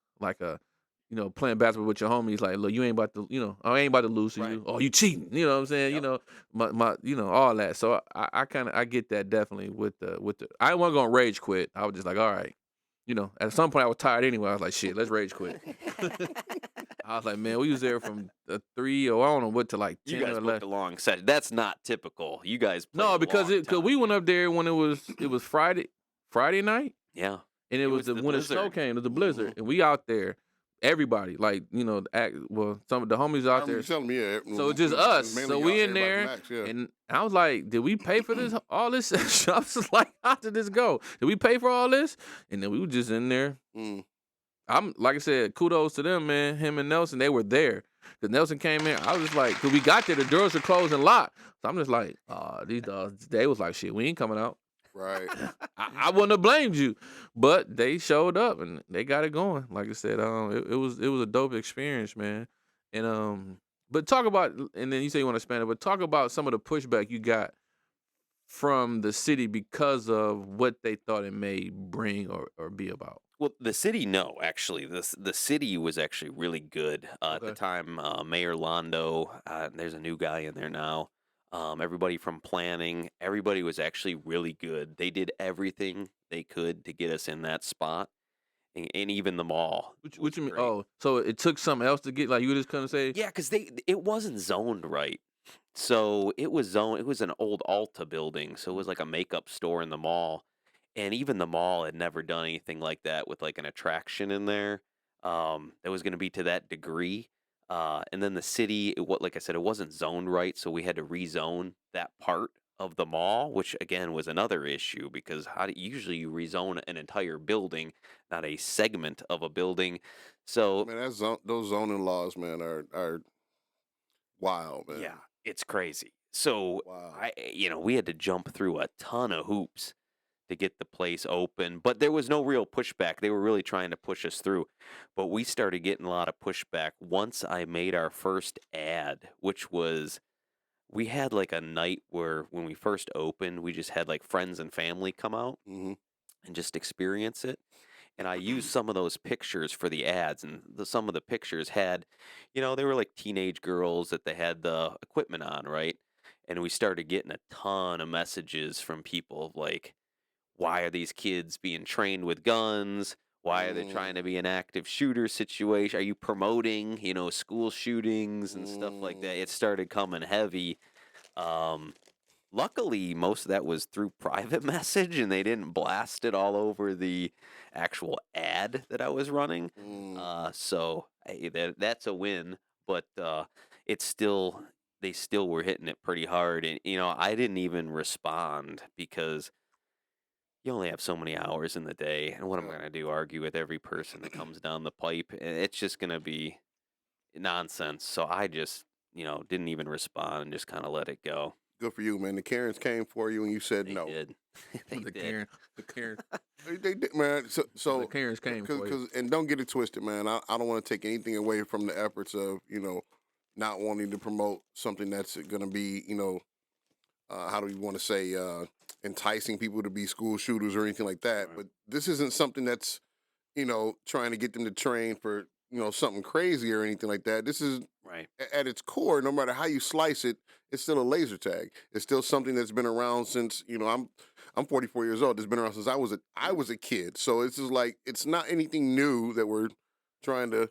you know, playing basketball with your homies, like, look, you ain't about to, you know, I ain't about to lose to you. Oh, you cheating. You know what I'm saying? You know, my you know, all that. So I get that definitely with the I wasn't gonna rage quit. I was just like, all right. You know, at some point I was tired anyway. I was like, shit, let's rage quit. I was like, man, we was there from 3 or I don't know what to like 10 You guys or booked 11. a long session. That's not typical. You guys played No, a because long cause we time. went up there when it was Friday night. Yeah. And it was the when the snow blizzard. came, it was a blizzard. And we out there, everybody, like, you know, some of the homies out there. You telling me, yeah. So it's just us. Mainly So y'all, we in everybody there, relax, yeah. and I was like, "Did we pay for this? All this?" I was just like, "How did this go? Did we pay for all this?" And then we were just in there. I'm like I said, kudos to them, man. Him and Nelson, they were there. Cause Nelson came in. I was just like, cause we got there, the doors were closed and locked. So I'm just like, these dogs. They was like, shit, we ain't coming out. Right. I wouldn't have blamed you, but they showed up and they got it going. Like I said, it was a dope experience, man. And but talk about, and then you say you want to expand it, but talk about some of the pushback you got from the city because of what they thought it may bring or be about. Well, the city, no, actually, the city was actually really good at the Okay. time. Mayor Londo, there's a new guy in there now. Everybody from planning, everybody was actually really good. They did everything they could to get us in that spot, and even the mall What was you mean? great. Oh, so it took something else to get, like, you just couldn't say. Yeah, because it wasn't zoned right. So it was zoned. It was an old Alta building, so it was like a makeup store in the mall, and even the mall had never done anything like that with like an attraction in there. That was going to be to that degree. And then the city, what like I said, it wasn't zoned right, so we had to rezone that part of the mall, which again was another issue because usually you rezone an entire building, not a segment of a building. So Man, those zoning laws, man, are wild, man. yeah, it's crazy. So Wow. we had to jump through a ton of hoops to get the place open, but there was no real pushback. They were really trying to push us through, but we started getting a lot of pushback once I made our first ad, which was we had like a night where when we first opened, we just had like friends and family come out Mm-hmm. and just experience it. And I used some of those pictures for the ads, and some of the pictures had, they were like teenage girls that they had the equipment on, right? And we started getting a ton of messages from people of like, why are these kids being trained with guns? Why are they trying to be an active shooter situation? Are you promoting, school shootings and stuff like that? It started coming heavy. Um, Luckily, most of that was through private message, and they didn't blast it all over the actual ad that I was running. So hey, that's a win, but it's still they still were hitting it pretty hard, and I didn't even respond because you only have so many hours in the day, and what am I Yeah. going to do? Argue with every person that comes down the pipe? It's just going to be nonsense. So I just didn't even respond and just kind of let it go. Good for you, man. The Karens came for you and you said They no. did. They the did. Karen, They did, man. the Karens came for you. And don't get it twisted, man. I don't want to take anything away from the efforts of not wanting to promote something that's going to be how do you want to say enticing people to be school shooters or anything like that. Right. But this isn't something that's trying to get them to train for something crazy or anything like that. This is Right. at its core, no matter how you slice it, it's still a laser tag. It's still something that's been around since I'm 44 years old. It's been around since I was a kid. So it's just like it's not anything new that we're trying to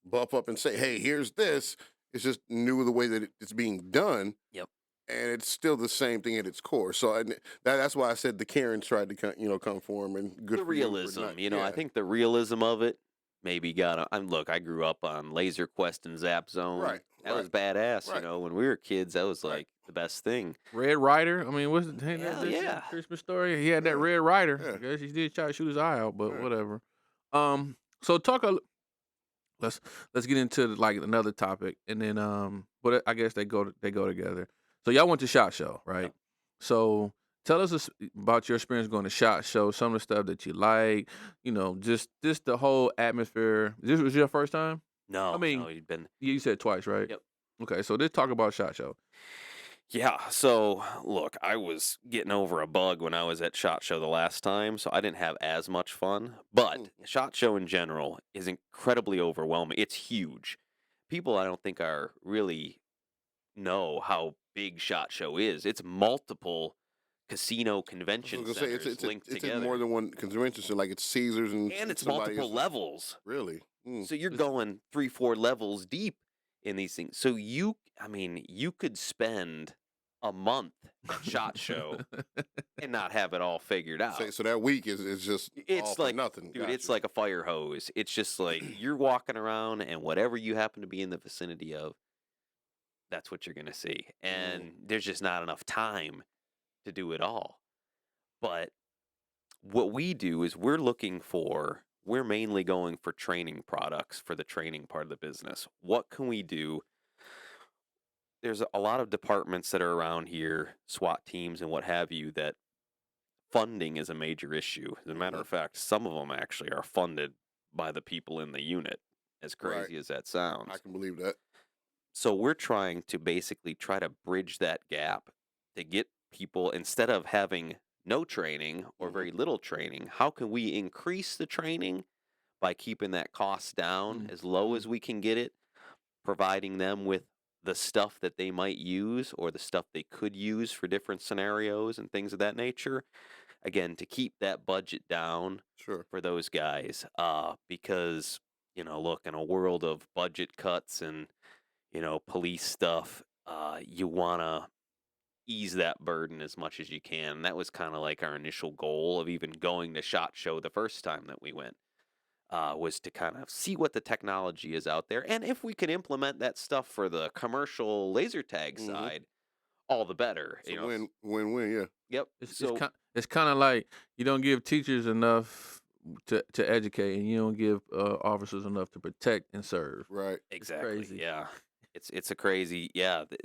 buff up and say, hey, here's this. It's just new the way that it's being done, Yep. and it's still the same thing at its core. So that's why I said the Karens tried to come for him, and good The for you for realism, not. I Yeah, think the realism of it maybe got. Look, I grew up on Laser Quest and Zap Zone. right, That was right, badass. right, When we were kids, that was right. like the best thing. Red Rider. I mean, what's ain't that Hell this yeah. Christmas story? He had that Yeah, Red Rider. yeah, I guess he did try to shoot his eye out, but yeah. whatever. So talk a. Let's get into like another topic, and then but I guess they go together. So y'all went to SHOT Show, right? Yep. So tell us about your experience going to SHOT Show. Some of the stuff that you like, just the whole atmosphere. This was your first time. I No, mean, you'd been. you said twice, right? Yep. Okay, so let's talk about SHOT Show. Yeah, so look, I was getting over a bug when I was at SHOT Show the last time, so I didn't have as much fun. But SHOT Show in general is incredibly overwhelming. It's huge. People I don't think are really know how big SHOT Show is. It's multiple casino I was convention gonna say centers linked it's in together. more than one convention center, like it's Caesars And it's somebody multiple else's. levels. Really? So you're going 3-4 levels deep in these things. So you could spend a month at SHOT Show and not have it all figured out. So that week is just all It's for like nothing. dude, it's Gotcha. like a fire hose. It's just like you're walking around and whatever you happen to be in the vicinity of, that's what you're gonna see. And there's just not enough time to do it all. But what we do is we're mainly going for training products for the training part of the business. What can we do? There's a lot of departments that are around here, SWAT teams and what have you, that funding is a major issue. As a matter of fact, some of them actually are funded by the people in the unit. as Right. crazy as that sounds. I can believe that. So we're trying to basically try to bridge that gap to get people, instead of having no training or very little training, how can we increase the training by keeping that cost down as low as we can get it, providing them with the stuff that they might use or the stuff they could use for different scenarios and things of that nature. Again, to keep that budget down Sure. for those guys, because, look, in a world of budget cuts and, police stuff, you want to ease that burden as much as you can. And that was kind of like our initial goal of even going to SHOT Show the first time that we went, was to kind of see what the technology is out there. And if we can implement that stuff for the commercial laser tag side, all the better. It's a win-win, yeah. Yep. It's kind of like you don't give teachers enough to educate, and you don't give officers enough to protect and serve. Right. Exactly. crazy. Yeah. It's a crazy,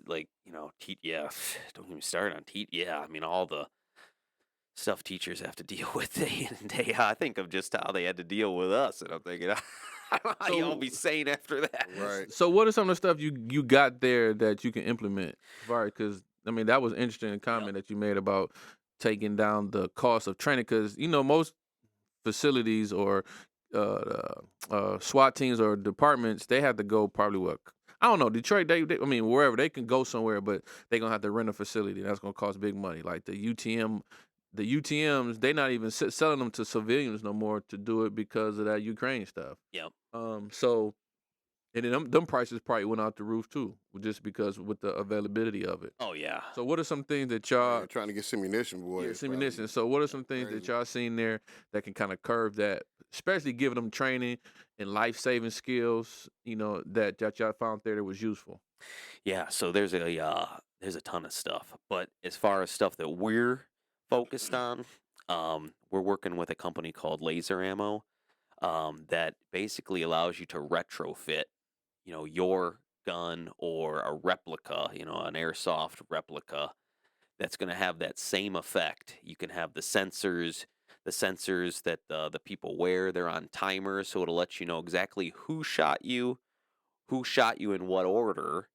like, don't get me started on yeah. I mean, all the stuff teachers have to deal with day in and day out. I think of just how they had to deal with us, and I'm thinking, how y'all be sane after that? Right. So what are some of the stuff you got there that you can implement? Right, because I mean that was an interesting comment that you made about taking down the cost of training, because most facilities or SWAT teams or departments, they have to go probably I don't know, Detroit, I mean, wherever, they can go somewhere, but they're going to have to rent a facility. That's going to cost big money. Like the UTMs, they're not even selling them to civilians no more to do it because of that Ukraine stuff. Yep. So, and then them prices probably went out the roof too, just because with the availability of it. Oh, yeah. So what are some things that You're trying to get simunition, boy. Yeah, simunition. So what are some things that y'all seen there that can kind of curve that, especially giving them training and life-saving skills, that y'all found there that was useful? Yeah, so there's a ton of stuff. But as far as stuff that we're focused on, we're working with a company called Laser Ammo, that basically allows you to retrofit, your gun or a replica, an airsoft replica that's going to have that same effect. You can have the sensors that the people wear. They're on timers, so it'll let you know exactly who shot you in what order,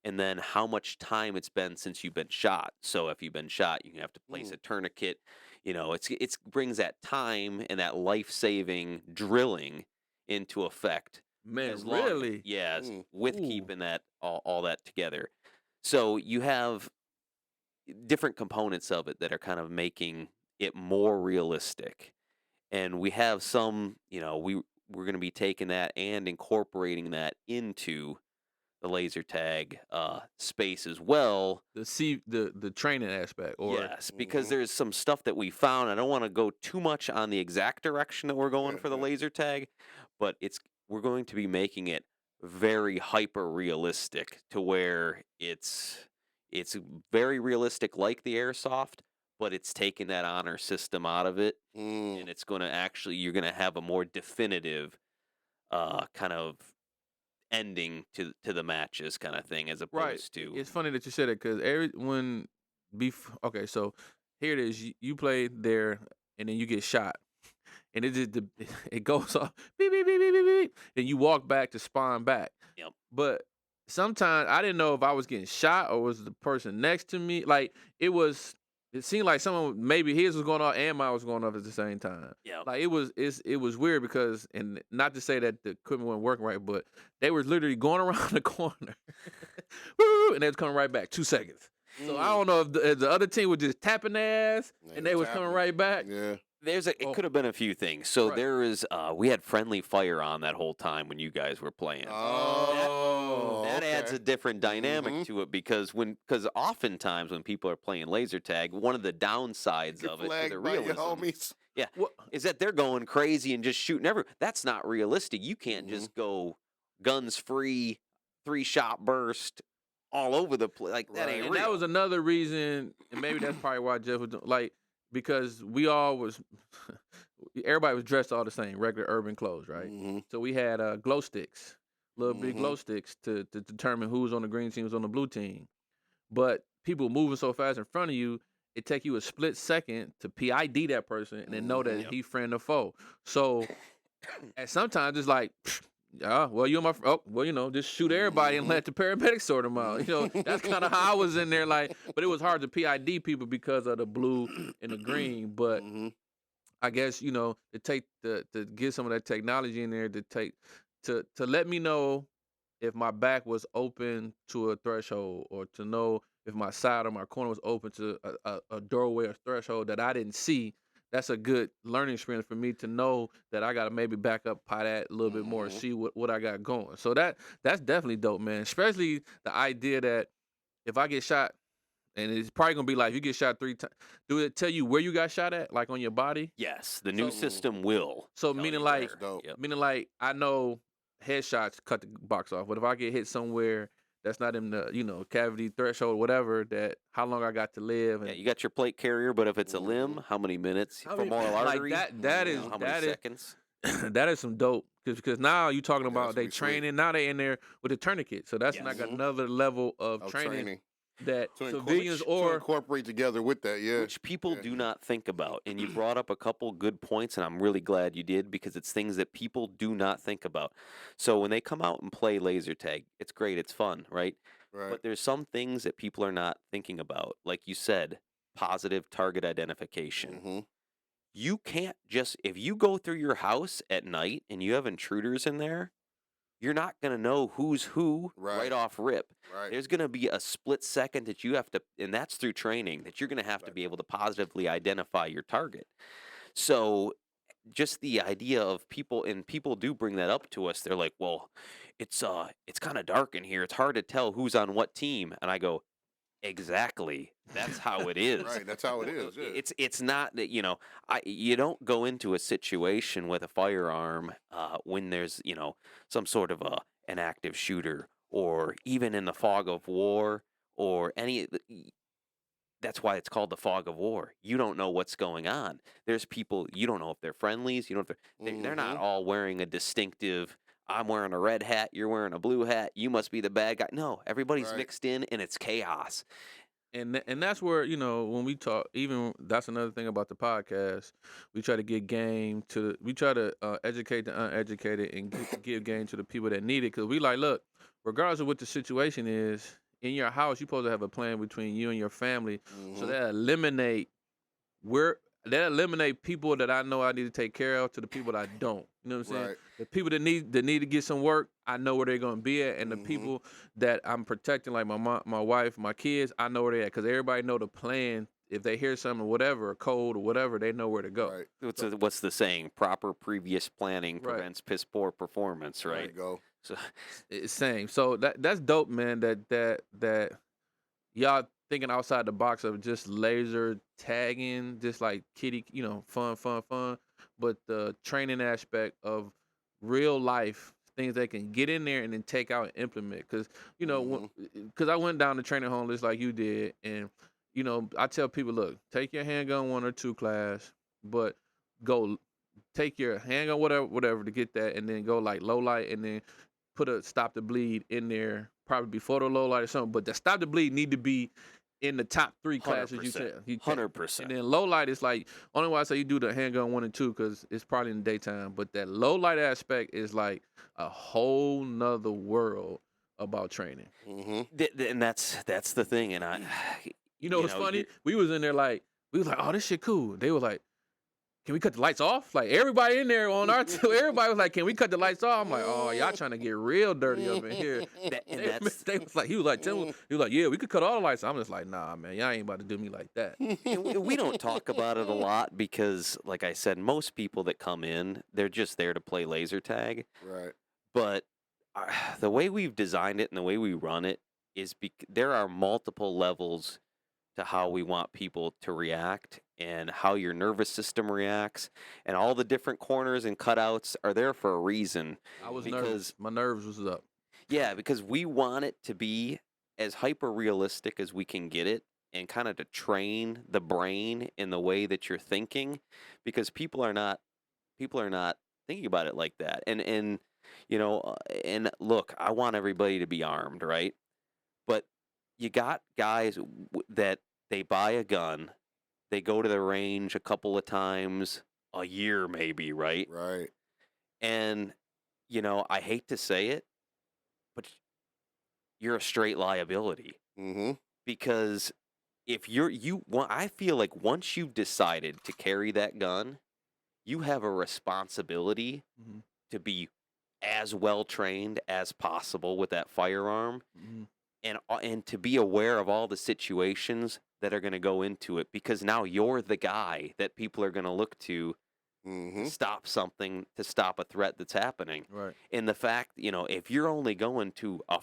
and then how much time it's been since you've been shot. So if you've been shot, you have to place a tourniquet. It's brings that time and that life-saving drilling into effect. Man, as long- really? Yes, with Ooh. keeping that all that together. So you have different components of it that are kind of making it more realistic. And we have some, we're going to be taking that and incorporating that into the laser tag space as well. The training aspect, or yes, because there's some stuff that we found. I don't want to go too much on the exact direction that we're going for the laser tag, but we're going to be making it very hyper realistic to where it's very realistic like the airsoft, but it's taking that honor system out of it, and it's going to you're going to have a more definitive kind of ending to the matches kind of thing, as opposed to. It's funny that you said it, because okay, so here it is. You play there, and then you get shot, and it goes off, beep, beep, beep, beep, beep, beep, and you walk back to spawn back. Yep. But sometimes I didn't know if I was getting shot or was the person next to me. Like it seemed like someone, maybe his was going off and mine was going off at the same time. Yeah. Like it was weird, because, and not to say that the equipment wasn't working right, but they were literally going around the corner, woo, and they was coming right back 2 seconds. So I don't know if the other team was just tapping their ass and they was coming right back. Yeah. It could have been a few things. So there is, we had friendly fire on that whole time when you guys were playing. Oh, that adds a different dynamic to it, because oftentimes when people are playing laser tag, one of the downsides of it to the realism, is that they're going crazy and just shooting everywhere. That's not realistic. You can't just go guns free, 3-shot burst all over the place. Like that ain't and real. that was another reason, and maybe that's probably why Jeff was doing, because we all everybody was dressed all the same, regular urban clothes, right? So we had glow sticks, little big glow sticks to determine who was on the green team, who's on the blue team. But people moving so fast in front of you, it take you a split second to PID that person and then know that he friend or foe. So sometimes it's like, Yeah, well, you're my. Well, just shoot everybody and let the paramedics sort them out. That's kind of how I was in there. Like, but it was hard to PID people because of the blue and the green. But Mm-hmm. I guess to take to get some of that technology in there to let me know if my back was open to a threshold, or to know if my side or my corner was open to a doorway or threshold that I didn't see. That's a good learning experience for me to know that I gotta maybe back up by that a little bit more and Mm-hmm. see what I got going. So that's definitely dope, man. Especially the idea that if I get shot, and it's probably gonna be like, you get shot 3 times. Do it tell you where you got shot at, like on your body? Yes, the new So system will so tell meaning you like That's where. dope. Yep. meaning like I know headshots cut the box off, but if I get hit somewhere that's not in the cavity threshold or whatever, that how long I got to live. Yeah, And you got your plate carrier, but if it's a Mm-hmm. limb, how many minutes? how many Femoral like artery, that is Mm-hmm. how many that is seconds? that is some dope, because now you talking Yeah, about that's they pretty sweet. training, now they in there with a tourniquet, so that's like Yes. Mm-hmm. another level of Of training training that to civilians Which- to or incorporate together with that. Yeah. Which people Yeah. do not think about. And you brought up a couple good points, and I'm really glad you did, because it's things that people do not think about. So when they come out and play laser tag, it's great, it's fun, right? Right. But there's some things that people are not thinking about. Like you said, positive target identification. Mm-hmm. You can't just, if you go through your house at night and you have intruders in there, you're not going to know who's who right Right. off rip. Right. There's going to be a split second that you have to, and that's through training, that you're going to have to Right. be able to positively identify your target. So just the idea of people, and people do bring that up to us. They're like, well, it's kind of dark in here. It's hard to tell who's on what team. And I go, exactly. That's how it is. Right. That's how it is. Yeah. It's not that you don't go into a situation with a firearm when there's some sort of an active shooter, or even in the fog of war, or that's why it's called the fog of war. You don't know what's going on. There's people, you don't know if they're friendlies. You don't know if they're not Mm-hmm. all wearing a distinctive. I'm wearing a red hat. You're wearing a blue hat. You must be the bad guy. No, everybody's Right. mixed in, and it's chaos. and that's where when we talk, even that's another thing about the podcast. We try to get game to we try to educate the uneducated and give game to the people that need it, because we like, look, regardless of what the situation is in your house, you're supposed to have a plan between you and your family, so Mm-hmm. that eliminate people that I know I need to take care of to the people that I don't. You know what I'm saying? Right. The people that need to get some work, I know where they're gonna be at, and the Mhm. people that I'm protecting, like my mom, my wife, my kids, I know where they're at, because everybody know the plan. If they hear something, whatever, a code or whatever, they know where to go. Right. What's the saying? Proper previous planning Right. prevents piss poor performance, There you right? go. So It's same. So that's dope, man. That y'all thinking outside the box of just laser tagging, just like kitty, fun. But the training aspect of real life things they can get in there and then take out and implement. Because because I went down the training home just like you did, and I tell people, look, take your handgun 1 or 2 class, but go take your handgun whatever to get that, and then go like low light, and then put a stop the bleed in there probably before the low light or something. But the stop the bleed need to be in the top 3 classes you 100%. take. 100%. And then low light is like, only why I say you do the handgun 1 and 2, because it's probably in the daytime. But that low light aspect is like a whole nother world about training. Mm-hmm. And that's the thing. And What's funny? We was in there like, we was like, oh, this shit cool. They were like, can we cut the lights off? Like, everybody in there on our everybody was like, can we cut the lights off? I'm like, oh, y'all trying to get real dirty up in here. They was like, he was like, yeah, we could cut all the lights. I'm just like, nah, man, y'all ain't about to do me like that. And we don't talk about it a lot because, like I said, most people that come in, they're just there to play laser tag. Right. But the way we've designed it and the way we run it is there are multiple levels to how we want people to react, and how your nervous system reacts, and all the different corners and cutouts are there for a reason. I was nervous. My nerves was up. Yeah, because we want it to be as hyper realistic as we can get it, and kind of to train the brain in the way that you're thinking, because people are not thinking about it like that. And and look, I want everybody to be armed, right? But you got guys that they buy a gun, they go to the range a couple of times a year maybe, right? Right. And I hate to say it, but you're a straight liability Mm-hmm. because if I feel like once you've decided to carry that gun, you have a responsibility Mhm. to be as well trained as possible with that firearm Mhm. and to be aware of all the situations that are going to go into it because now you're the guy that people are going to look to Mm-hmm. stop something, to stop a threat that's happening. Right. And the fact, if you're only going to a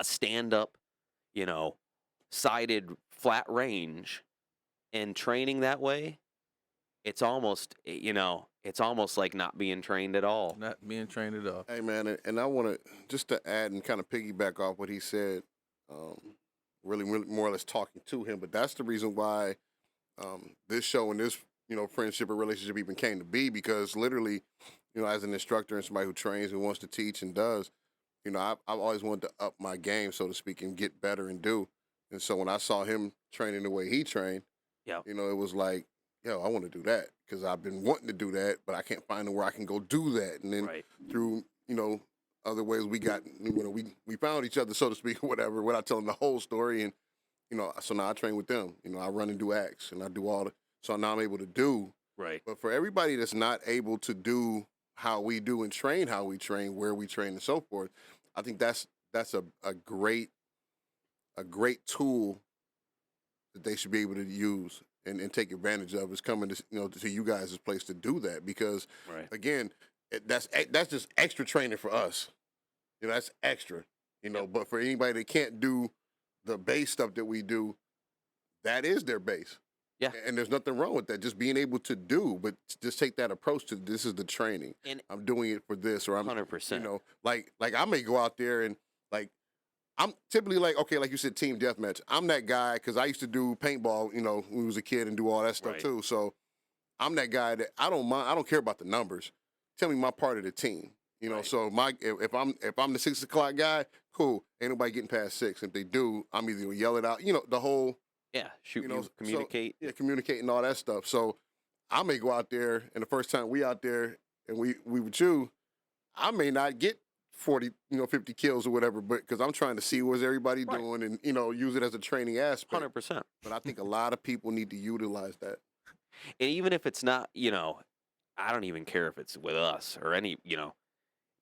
stand up, you know, sided flat range and training that way, it's almost like not being trained at all. Not being trained at all. Hey man, and I want to just to add and kind of piggyback off what he said. Really, more or less talking to him, but that's the reason why this show and this friendship or relationship even came to be because literally, as an instructor and somebody who trains and wants to teach and does, I've always wanted to up my game, so to speak, and get better and do. And so when I saw him training the way he trained, Yeah. it was like, yo, I want to do that because I've been wanting to do that, but I can't find where I can go do that. And then Right. through, other ways we got, we found each other, so to speak, or whatever, without telling the whole story. And, so now I train with them. I run and do acts and I do all the, so now I'm able to do. Right. But for everybody that's not able to do how we do and train how we train, where we train and so forth, I think that's a great tool that they should be able to use and take advantage of is coming to to you guys' place to do that because Right. again that's just extra training for us. That's extra. Yep. But for anybody that can't do the base stuff that we do, that is their base. Yeah. And there's nothing wrong with that. Just being able to do, but just take that approach to this is the training. And I'm doing it for this, or I'm 100%. like I may go out there and like I'm typically like, okay, like you said, team deathmatch. I'm that guy because I used to do paintball, when we was a kid and do all that stuff Right. too. So I'm that guy that I don't mind. I don't care about the numbers. Tell me my part of the team. Right. So if I'm the 6 o'clock guy, cool. Ain't nobody getting past 6. If they do, I'm either gonna yell it out. The whole Yeah. Shoot, so- communicate. yeah, communicating all that stuff. So I may go out there, and the first time we out there and we with you, I may not get 40, 50 kills or whatever, but because I'm trying to see what's everybody Right. doing and, use it as a training aspect. 100%. But I think a lot of people need to utilize that. And even if it's not, I don't even care if it's with us or any,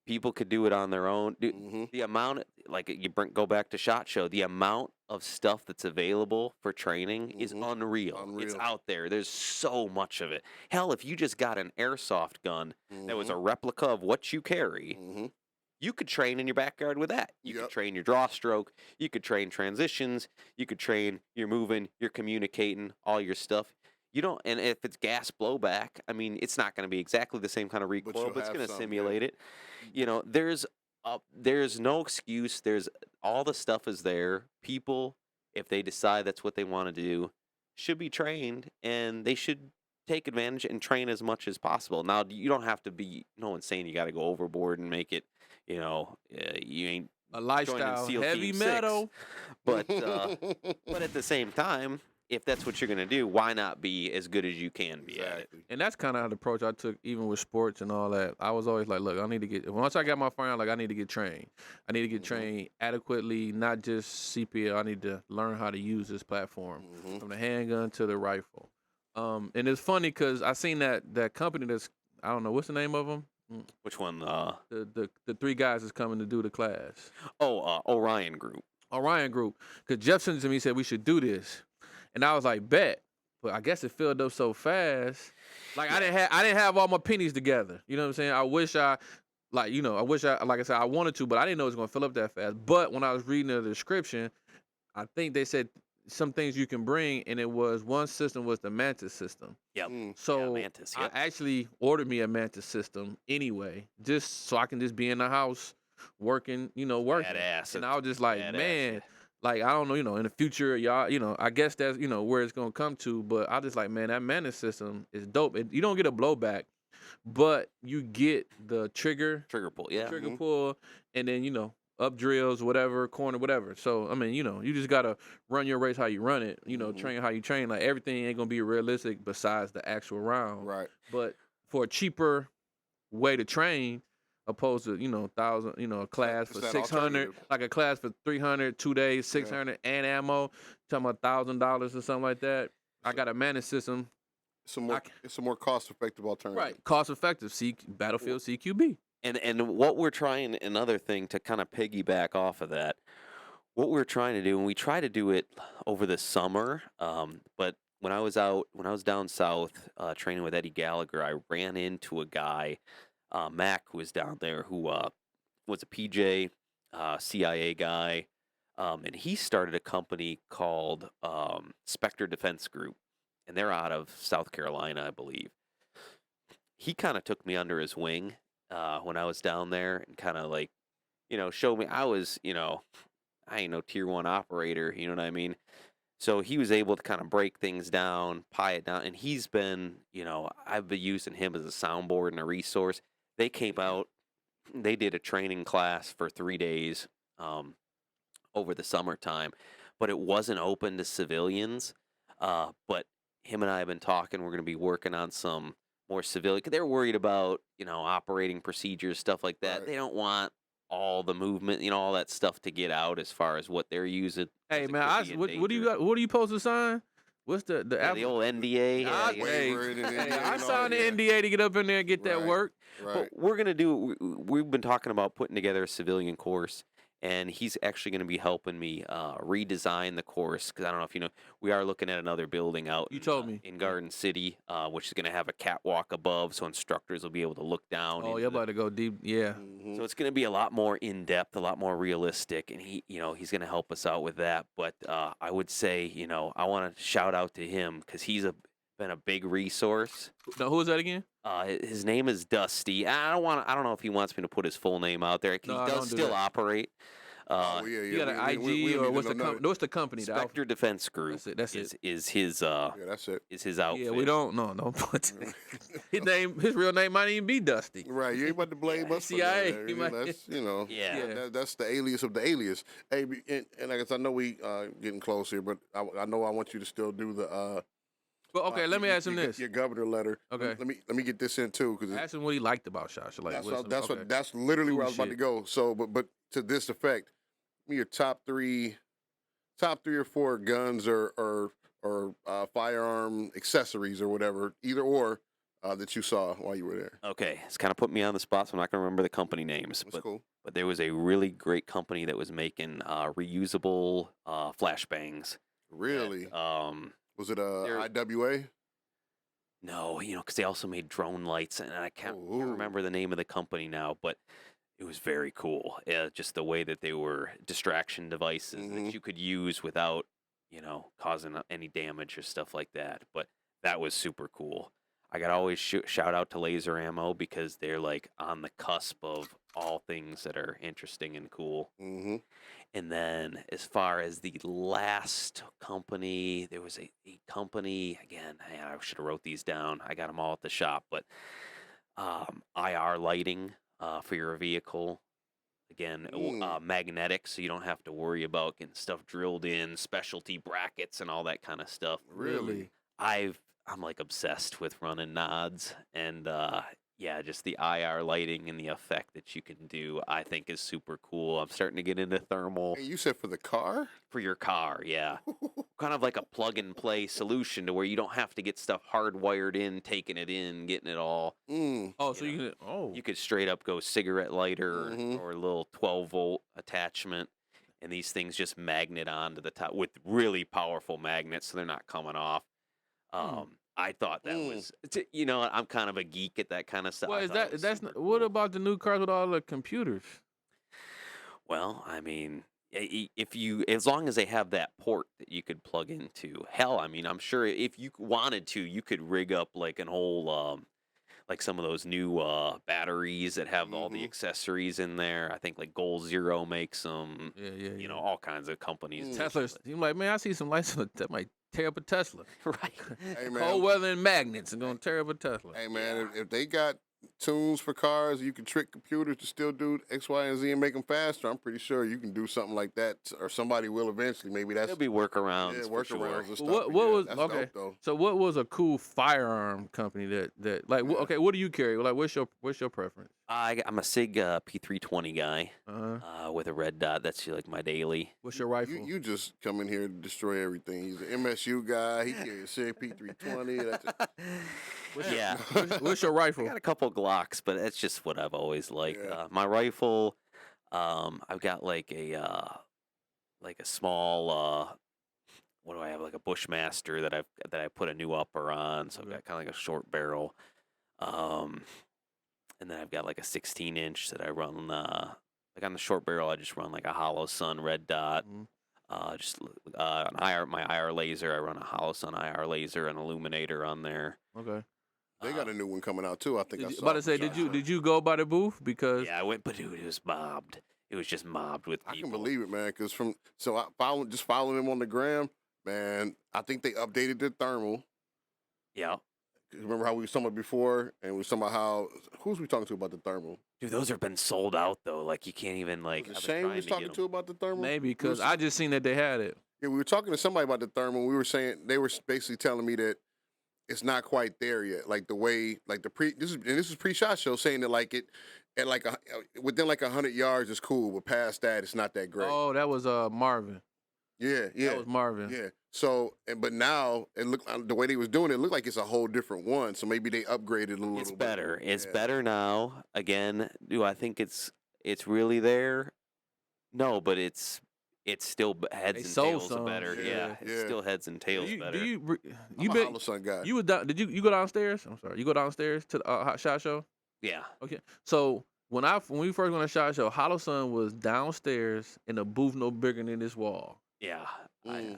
people could do it on their own. Mm-hmm. The amount, like go back to SHOT Show, the amount of stuff that's available for training is Mhm. unreal. It's Unreal. out there. There's so much of it. Hell, if you just got an airsoft gun that was a Mm-hmm. replica of what you carry, Mm-hmm. you could train in your backyard with that. You Yep. could train your draw stroke. You could train transitions. You could train you're moving, you're communicating, all your stuff. You don't, and if it's gas blowback, I mean, it's not going to be exactly the same kind of recoil, you'll but it's have going to some, yeah. simulate it. There's no excuse. There's all the stuff is there. People, if they decide that's what they want to do, should be trained, and they should take advantage and train as much as possible. Now, you don't have to be. No one's saying you got to go overboard and make it. You ain't A lifestyle, SEAL heavy Team 6. metal. But at the same time, if that's what you're gonna do, why not be as good as you can be at it? Exactly. And that's kind of the approach I took, even with sports and all that. I was always like, look, I need to get, once I got my firearm, like, I need to get trained. I need to get Mhm. trained adequately, not just CPL. I need to learn how to use this platform Mhm. from the handgun to the rifle. And it's funny because I seen that company that's, I don't know, what's the name of them? Which one? The 3 guys that's coming to do the class. Orion Group. Orion Group. Because Jeff sent it to me, said we should do this. And I was like, bet. But I guess it filled up so fast. Like, I didn't have all my pennies together. You know what I'm saying? I wish I, like I said, I wanted to, but I didn't know it was going to fill up that fast. But when I was reading the description, I think they said some things you can bring, and it was one system was the Mantis system. Yep. Mm. So Mantis, I yep. actually ordered me a Mantis system anyway, just so I can just be in the house working. Badass. And I was just like, Badass, man, yeah. like, I don't know, in the future, y'all, I guess that's, where it's going to come to. But I just like, man, that Mantis system is dope. You don't get a blowback, but you get the trigger Trigger pull. Yeah. Mhm. pull, and then, up drills, whatever, corner, whatever. So, I mean, you just got to run your race how you run it, Mhm. train how you train. Like, everything ain't going to be realistic besides the actual round. Right. But for a cheaper way to train, opposed to 1,000, a class It's for that 600, alternative. like a class for 300, 2 days, 600, and ammo. Talking about $1,000 or something like that. I got a managed system. It's a more cost-effective alternative. Right, cost effective. Battlefield CQB. And what we're trying, another thing to kind of piggyback off of that, what we're trying to do, and we try to do it over the summer, but when I was down south training with Eddie Gallagher, I ran into a guy, Mac, who was down there, who was a PJ, CIA guy, and he started a company called Spectre Defense Group, and they're out of South Carolina, I believe. He kind of took me under his wing when I was down there and kind of like, showed me I ain't no tier 1 operator, you know what I mean? So he was able to kind of break things down, pie it down, and he's been, I've been using him as a soundboard and a resource. They came out, they did a training class for 3 days over the summertime, but it wasn't open to civilians. But him and I have been talking. We're going to be working on some more civilian. They're worried about operating procedures, stuff like that. Right. They don't want all the movement, all that stuff to get out as far as what they're using. Hey 'cause it man, could be in what do you danger. got? What are you supposed to sign? What's the Yeah, the old NDA? I, yeah. hey, Waiver and hey, NDA I and all signed the that, NDA to get up in there and get that Right. work. Right. But we're going to do, we've been talking about putting together a civilian course, and he's actually going to be helping me redesign the course, because I don't know if you know, we are looking at another building out You told me. in Garden City, which is going to have a catwalk above, so instructors will be able to look down. Oh, into you're the- about to go deep. Yeah. Mhm. So it's going to be a lot more in depth, a lot more realistic, and he's going to help us out with that. But I would say, I want to shout out to him because he's been a big resource. Now, who was that again? His name is Dusty. I don't know if he wants me to put his full name out there. 'Cause No, he don't does do still that. operate. Oh, yeah, yeah. You got an we IG don't or need what's to the know company? What's the company? The Spectre Defense Group. That's it. Is his Yeah, that's it. is his outfit. Yeah, we don't. No, put his real name might even be Dusty. Right, you ain't about to blame us for CIA, that. he might- That's, Yeah. that's the alias of the alias. Hey, and I guess I know we getting close here, but I know I want you to still do the. But okay, let me ask him this. Your governor letter. Okay. Let me get this in too, because Ask him what he liked about Shasha. Like, that's literally where I was about Cool to go. So, but to this effect, give me your top three or four guns or firearm accessories or whatever, either or, that you saw while you were there. Okay, it's kind of put me on the spot, so I'm not going to remember the company names. That's cool. But there was a really great company that was making reusable flashbangs. Really? That, Was it they're- IWA? no, because they also made drone lights, and I can't Ooh. remember the name of the company now, but it was very cool. Just the way that they were distraction devices Mhm. that you could use without, causing any damage or stuff like that. But that was super cool. I got to always shout out to Laser Ammo because they're like on the cusp of all things that are interesting and cool. Mm-hmm. And then as far as the last company, there was a company, again, I should have wrote these down. I got them all at the shop, but IR lighting for your vehicle. Again, magnetic, so you don't have to worry about getting stuff drilled in, specialty brackets and all that kind of stuff. Really? I'm like obsessed with running nods, and just the IR lighting and the effect that you can do, I think is super cool. I'm starting to get into thermal Hey, you said for the car? for your car, yeah. Kind of like a plug and play solution to where you don't have to get stuff hardwired in, taking it in, getting it all. Mm. Oh, so you can. You could straight up go cigarette lighter Mhm. or a little 12-volt attachment, and these things just magnet onto the top with really powerful magnets, so they're not coming off. I thought that was, I'm kind of a geek at that kind of stuff. Well, I is thought it that was that's super what cool. about the new cars with all the computers? Well, I mean, as long as they have that port that you could plug into, hell, I mean, I'm sure if you wanted to, you could rig up like an whole, like some of those new batteries that have all the Mhm. accessories in there. I think like Goal Zero makes them. Yeah. All kinds of companies. do Tesla. shit You're like, man, I see some lights that might tear up a Tesla. like- right. Hey, Cold man. weather and magnets are gonna tear up a Tesla. Hey, man, if they got tunes for cars. You can trick computers to still do X, Y, and Z and make them faster. I'm pretty sure you can do something like that, or somebody will eventually. Maybe that's There'll be workarounds. yeah, for sure. workarounds and stuff. What but yeah, was that's okay? dope, though. So what was a cool firearm company that like? Yeah. Okay, what do you carry? Like, what's your preference? I'm a SIG P320 guy Uh-huh. with a red dot. That's like my daily. What's your rifle? You just come in here to destroy everything. He's an MSU guy. He carries a CP320. Yeah. What's your I rifle? got a couple Glocks, but that's just what I've always liked. Yeah. My rifle, I've got like a small what do I have? Like a Bushmaster that I put a new upper on, so I've got kind of like a short barrel. And then I've got like a 16-inch that I run. Like on the short barrel, I just run like a Hollow Sun red dot. Just my IR laser. I run a Hollow Sun IR laser and illuminator on there. Okay. They got a new one coming out too. I think I saw. About to say, did you go by the booth? Because Yeah, I went, but dude, it was mobbed. It was just mobbed with I people. can believe it, man. Because just following them on the gram, man. I think they updated the thermal. Yeah. Remember how we was talking about before, and we was talking about how who's we talking to about the thermal? Dude, those have been sold out though. Like you can't even like. Was it I've been Shane we trying was to get talking 'em. to about the thermal? maybe because I just seen that they had it. Yeah, we were talking to somebody about the thermal. We were saying they were basically telling me that it's not quite there yet. Like the way, like this is pre-shot show saying that like it at like within like 100 yards is cool, but past that it's not that great. Oh, that was Marvin. Yeah. That was Marvin. Yeah. So, but now it looked the way they was doing it, it looked like it's a whole different one. So maybe they upgraded a little. It's bit. better. It's Yeah. better now. Again, do I think it's really there? No, but it's still heads They and sold tails some. better. Yeah, Yeah, it's yeah. still heads and tails Do better. you I'm a been Hollow Sun guy. you was down? Did you go downstairs? I'm sorry. You go downstairs to the Hot Shot Show? Yeah. Okay. So when we first went to Shot Show, Hollow Sun was downstairs in a booth no bigger than this wall. Yeah. I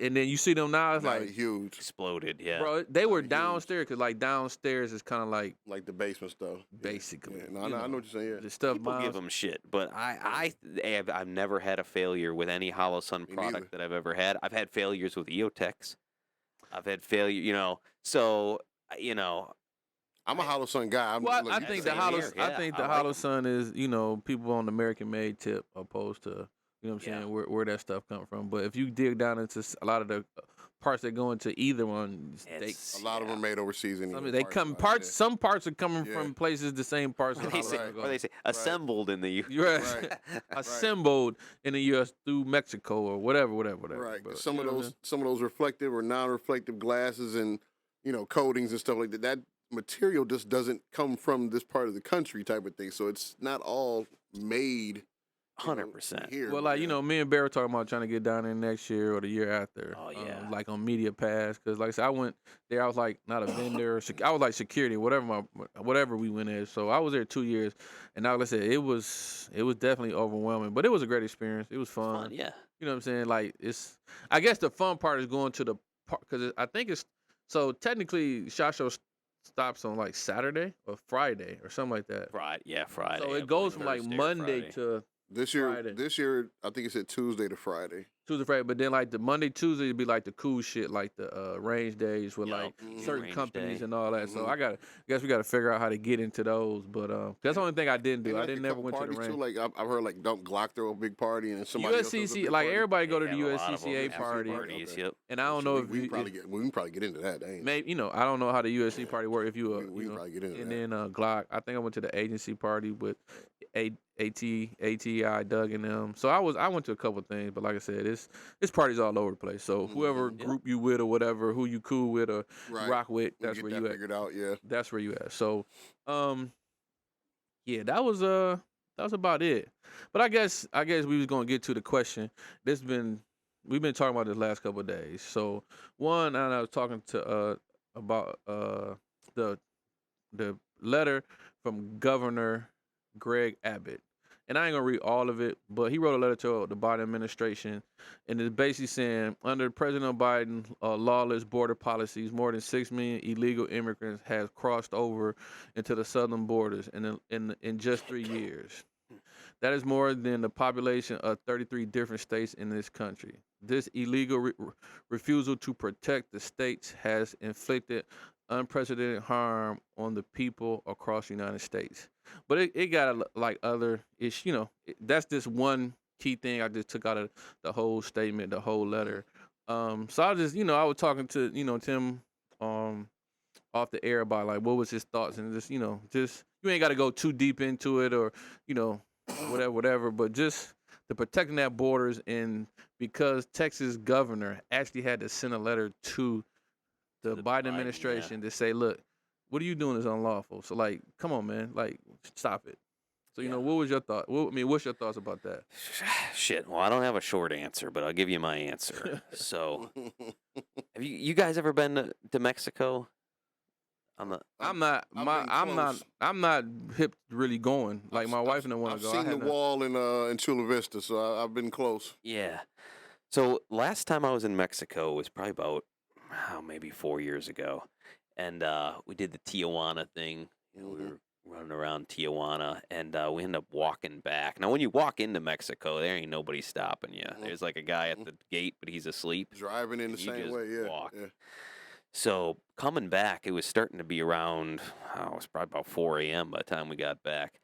And then you see them now, it's Now like, they huge, exploded. Yeah. bro, they were huge. downstairs because like downstairs is kind of like like the basement stuff. Yeah. basically. Yeah. you No, I know what you're saying. Yeah. The stuff People give Miles- them shit, but I've never had a failure with any Hollow Sun Me product neither. that I've ever had. I've had failures with EOTechs. I've had failure, so I'm a Hollow Sun guy. Well, look, I you think said the it. Hollow, here. I Yeah, think I the like Hollow 'em. Sun is people on the American made tip opposed to what I'm Yeah. saying where that stuff come from. But if you dig down into a lot of the parts that go into either one, It's- A lot of them are made overseas I anyway. mean, they come wise, parts. yeah. Some parts are coming Yeah. from places the same parts. Or of they Hollow say, Sun Right. go. or they say assembled in the U. You're Right. assembled in the U.S. through Mexico or whatever. Right. 'Cause But, some you of know what I'm those reflective or non-reflective glasses and coatings and stuff like that. That material just doesn't come from this part of the country, type of thing. So it's not all made 100%. here. Well, like, me and Bear were talking about trying to get down there next year or the year after. Oh, yeah. Like on Media Pass. Because, like I said, I went there. I was like not a vendor. I was like security, whatever we went as. So I was there 2 years. And like I said, it was definitely overwhelming. But it was a great experience. It was fun. Fun, yeah. You know what I'm saying? Like, I guess the fun part is going to the part. Because I think so technically, SHOT Show stops on like Saturday or Friday or something like that. Friday. Friday. So I it goes believe, from like Thursday or Monday Friday. to This year, Friday. I think it said Tuesday to Friday. Tuesday, Friday, but then like the Monday, Tuesday would be like the cool shit, like the range days with Yup. like Mhm. certain Range companies day. and all that. So Mhm. guess we got to figure out how to get into those. But that's the only thing I didn't do. And I like a didn't never couple went to the parties range. too. Like I've heard like Don't Glock throw a big party and somebody else throws a USCC, big like party. everybody go to They the have a lot of them USCCA after party, parties, Okay. Yep. and I don't know if we you, can probably get into that. Ain't maybe I don't know how the USC party work. If you we can probably get into and that. then Glock, I think I went to the agency party with ATI, Doug and them. So I went to a couple things, but like I said, it's parties all over the place. So whoever Mhm. Yeah. group you with or whatever, who you cool with or Right. rock with, We that's get where that you at. figured out. Yeah. That's where you at. So, yeah, that was about it. But I guess we was gonna get to the question. We've been talking about this last couple of days. So one, and I was talking to about the letter from Governor Greg Abbott. And I ain't gonna read all of it, but he wrote a letter to the Biden administration, and it's basically saying, under President Biden lawless border policies, more than 6 million illegal immigrants have crossed over into the southern borders in just 3 years. That is more than the population of 33 different states in this country. This illegal refusal to protect the states has inflicted unprecedented harm on the people across the United States. But it got like other ish, that's just one key thing I just took out of the whole statement, the whole letter. So I just, I was talking to, Tim off the air about like what was his thoughts, and just you ain't got to go too deep into it, or you know whatever, but just the protecting that borders. And because Texas governor actually had to send a letter to the The Biden Biden, administration to say, look, what are you doing is unlawful. So like, come on, man, like stop it. So Yeah. what was your thought? What's your thoughts about that? Shit. Well, I don't have a short answer, but I'll give you my answer. So, have you guys ever been to Mexico? I'm not I'm not hip really going. Like my wife and I want to go. I've seen the wall in Chula Vista, so I've been close. Yeah. So last time I was in Mexico was probably about maybe 4 years ago, and we did the Tijuana thing. We were running around Tijuana, and we ended up walking back. Now, when you walk into Mexico, there ain't nobody stopping you. There's like a guy at the gate, but he's asleep. Driving in the same way, yeah. Walk. Yeah. So coming back, it was starting to be around, it was probably about 4 a.m. by the time we got back.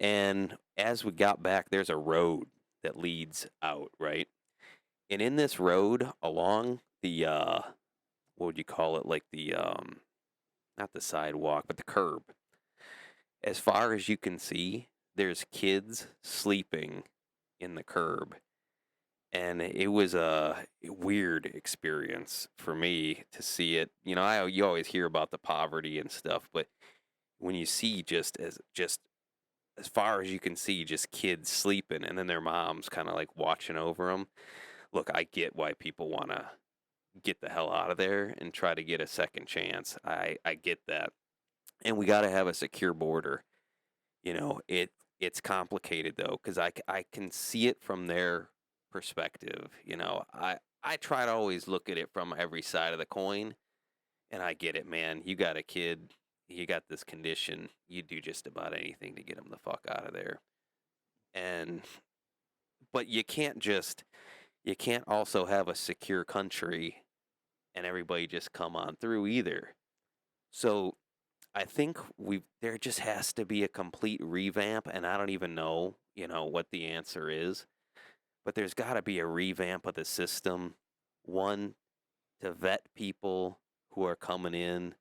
And as we got back, there's a road that leads out, right? And in this road, along the, what would you call it? Like the, not the sidewalk, but the curb. As far as you can see, there's kids sleeping in the curb. And it was a weird experience for me to see it. You always hear about the poverty and stuff, but when you see just as far as you can see, just kids sleeping, and then their moms kind of like watching over them. Look, I get why people want to get the hell out of there and try to get a second chance. I get that, and we got to have a secure border. It's complicated though, because I can see it from their perspective. I try to always look at it from every side of the coin, and I get it, man. You got a kid, you got this condition, you do just about anything to get them the fuck out of there. But you can't also have a secure country and everybody just come on through either. So I think there just has to be a complete revamp, and I don't even know, what the answer is. But there's got to be a revamp of the system. One, to vet people who are coming in.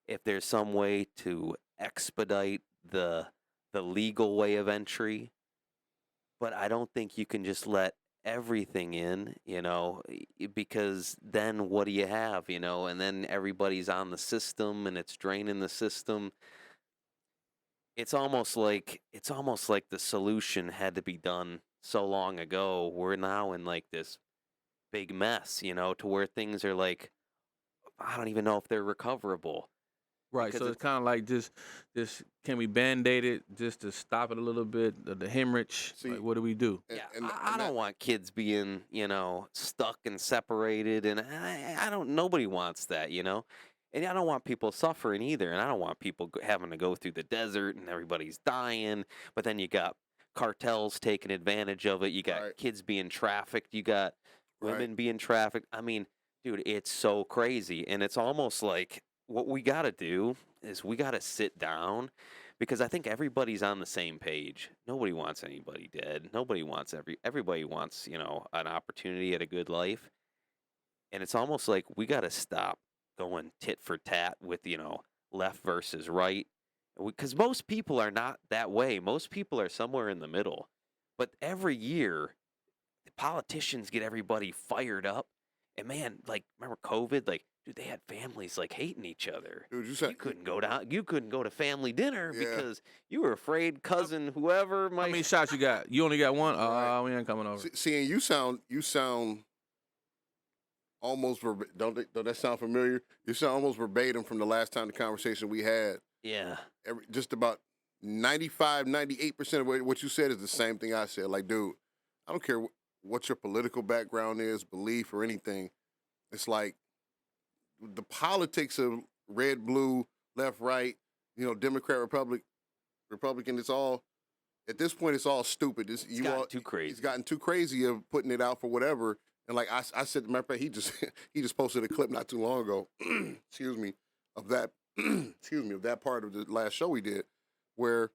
If there's some way to expedite the legal way of entry. But I don't think you can just let everything in, because then what do you have, and then everybody's on the system and it's draining the system. It's almost like the solution had to be done so long ago. We're now in like this big mess, to where things are like, I don't even know if they're recoverable. Right, so it's kind of like just can we band-aid it just to stop it a little bit, the hemorrhage? Like, what do we do? I don't want kids being, stuck and separated, and nobody wants that, and I don't want people suffering either, and I don't want people having to go through the desert and everybody's dying, but then you got cartels taking advantage of it, you got kids being trafficked, you got women being trafficked. I mean, dude, it's so crazy, and it's almost like what we got to do is we got to sit down, because I think everybody's on the same page. Nobody wants anybody dead. Nobody wants everybody wants, an opportunity at a good life. And it's almost like we got to stop going tit for tat with, left versus right. Because most people are not that way. Most people are somewhere in the middle. But every year, the politicians get everybody fired up. And man, like, remember COVID? Like, dude, they had families like hating each other. Dude, you couldn't go down. You couldn't go to family dinner because you were afraid cousin whoever might. How many shots you got? You only got one. We ain't coming over. See, and you sound almost don't that sound familiar? You sound almost verbatim from the last time the conversation we had. Yeah. Just about 95, 98% of what you said is the same thing I said. Like, dude, I don't care what your political background is, belief, or anything. It's like the politics of red, blue, left, right, Democrat, Republican. It's all, at this point, it's all stupid. It's gotten too crazy. It's gotten too crazy of putting it out for whatever. And like I said, matter of fact, he just posted a clip not too long ago. Excuse me, of that excuse me, of that part of the last show we did, where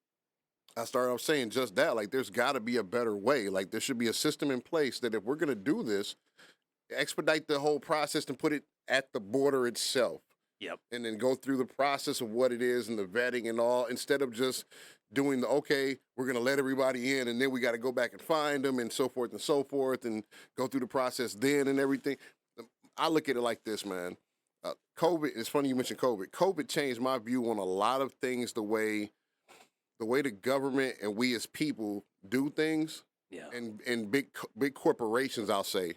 I started off saying just that. Like, there's got to be a better way. Like, there should be a system in place that if we're going to do this, expedite the whole process and put it at the border itself. Yep. And then go through the process of what it is and the vetting and all, instead of just doing the, okay, we're going to let everybody in and then we got to go back and find them and so forth and go through the process then and everything. I look at it like this, man. COVID, it's funny you mentioned COVID. COVID changed my view on a lot of things, the way the government and we as people do things. Yeah. And big corporations, I'll say,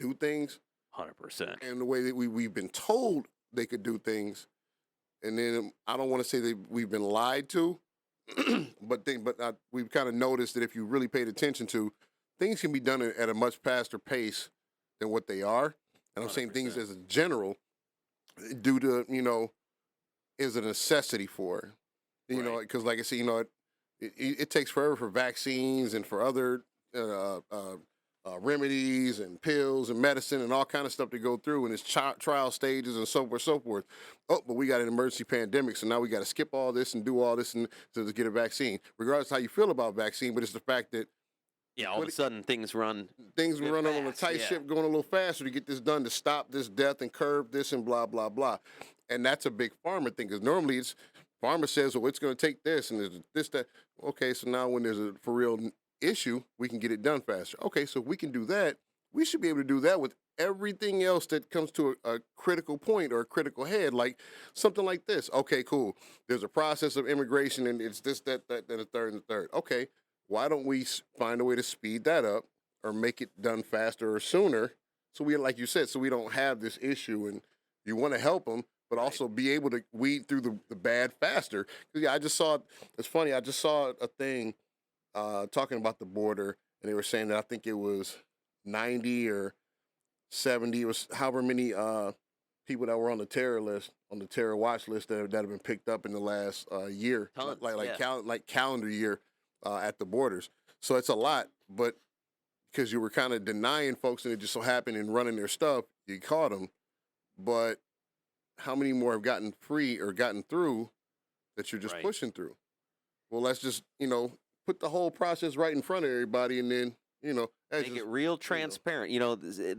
do things. 100%. And the way that we've been told they could do things. And then I don't want to say that we've been lied to, but we've kind of noticed that if you really paid attention to, things can be done at a much faster pace than what they are. And I'm saying things as a general, due to, is a necessity for, because like I said, it takes forever for vaccines and for other remedies and pills and medicine and all kind of stuff to go through, and it's trial stages and so forth. Oh, but we got an emergency pandemic, so now we got to skip all this and do all this and to get a vaccine. Regardless of how you feel about vaccine, but it's the fact that all of a sudden things run on a tight ship, going a little faster to get this done, to stop this death and curb this and blah blah blah. And that's a big farmer thing, because normally it's farmer says, well, it's going to take this and there's this, that. Okay, so now when there's a for real issue, we can get it done faster. Okay, so if we can do that, we should be able to do that with everything else that comes to a critical point or a critical head, like something like this. Okay, cool. There's a process of immigration and it's this, that, and the third and the third. Okay, why don't we find a way to speed that up or make it done faster or sooner? So we, like you said, so we don't have this issue, and you want to help them, but also be able to weed through the bad faster. Yeah, it's funny, I just saw a thing talking about the border, and they were saying that I think it was 90 or 70, it was however many people that were on the terror list, on the terror watch list that have been picked up in the last year, Tons, like calendar year at the borders. So it's a lot, but because you were kind of denying folks and it just so happened in running their stuff, you caught them. But how many more have gotten free or gotten through that you're just pushing through? Well, let's just, put the whole process right in front of everybody, and then, make it real transparent.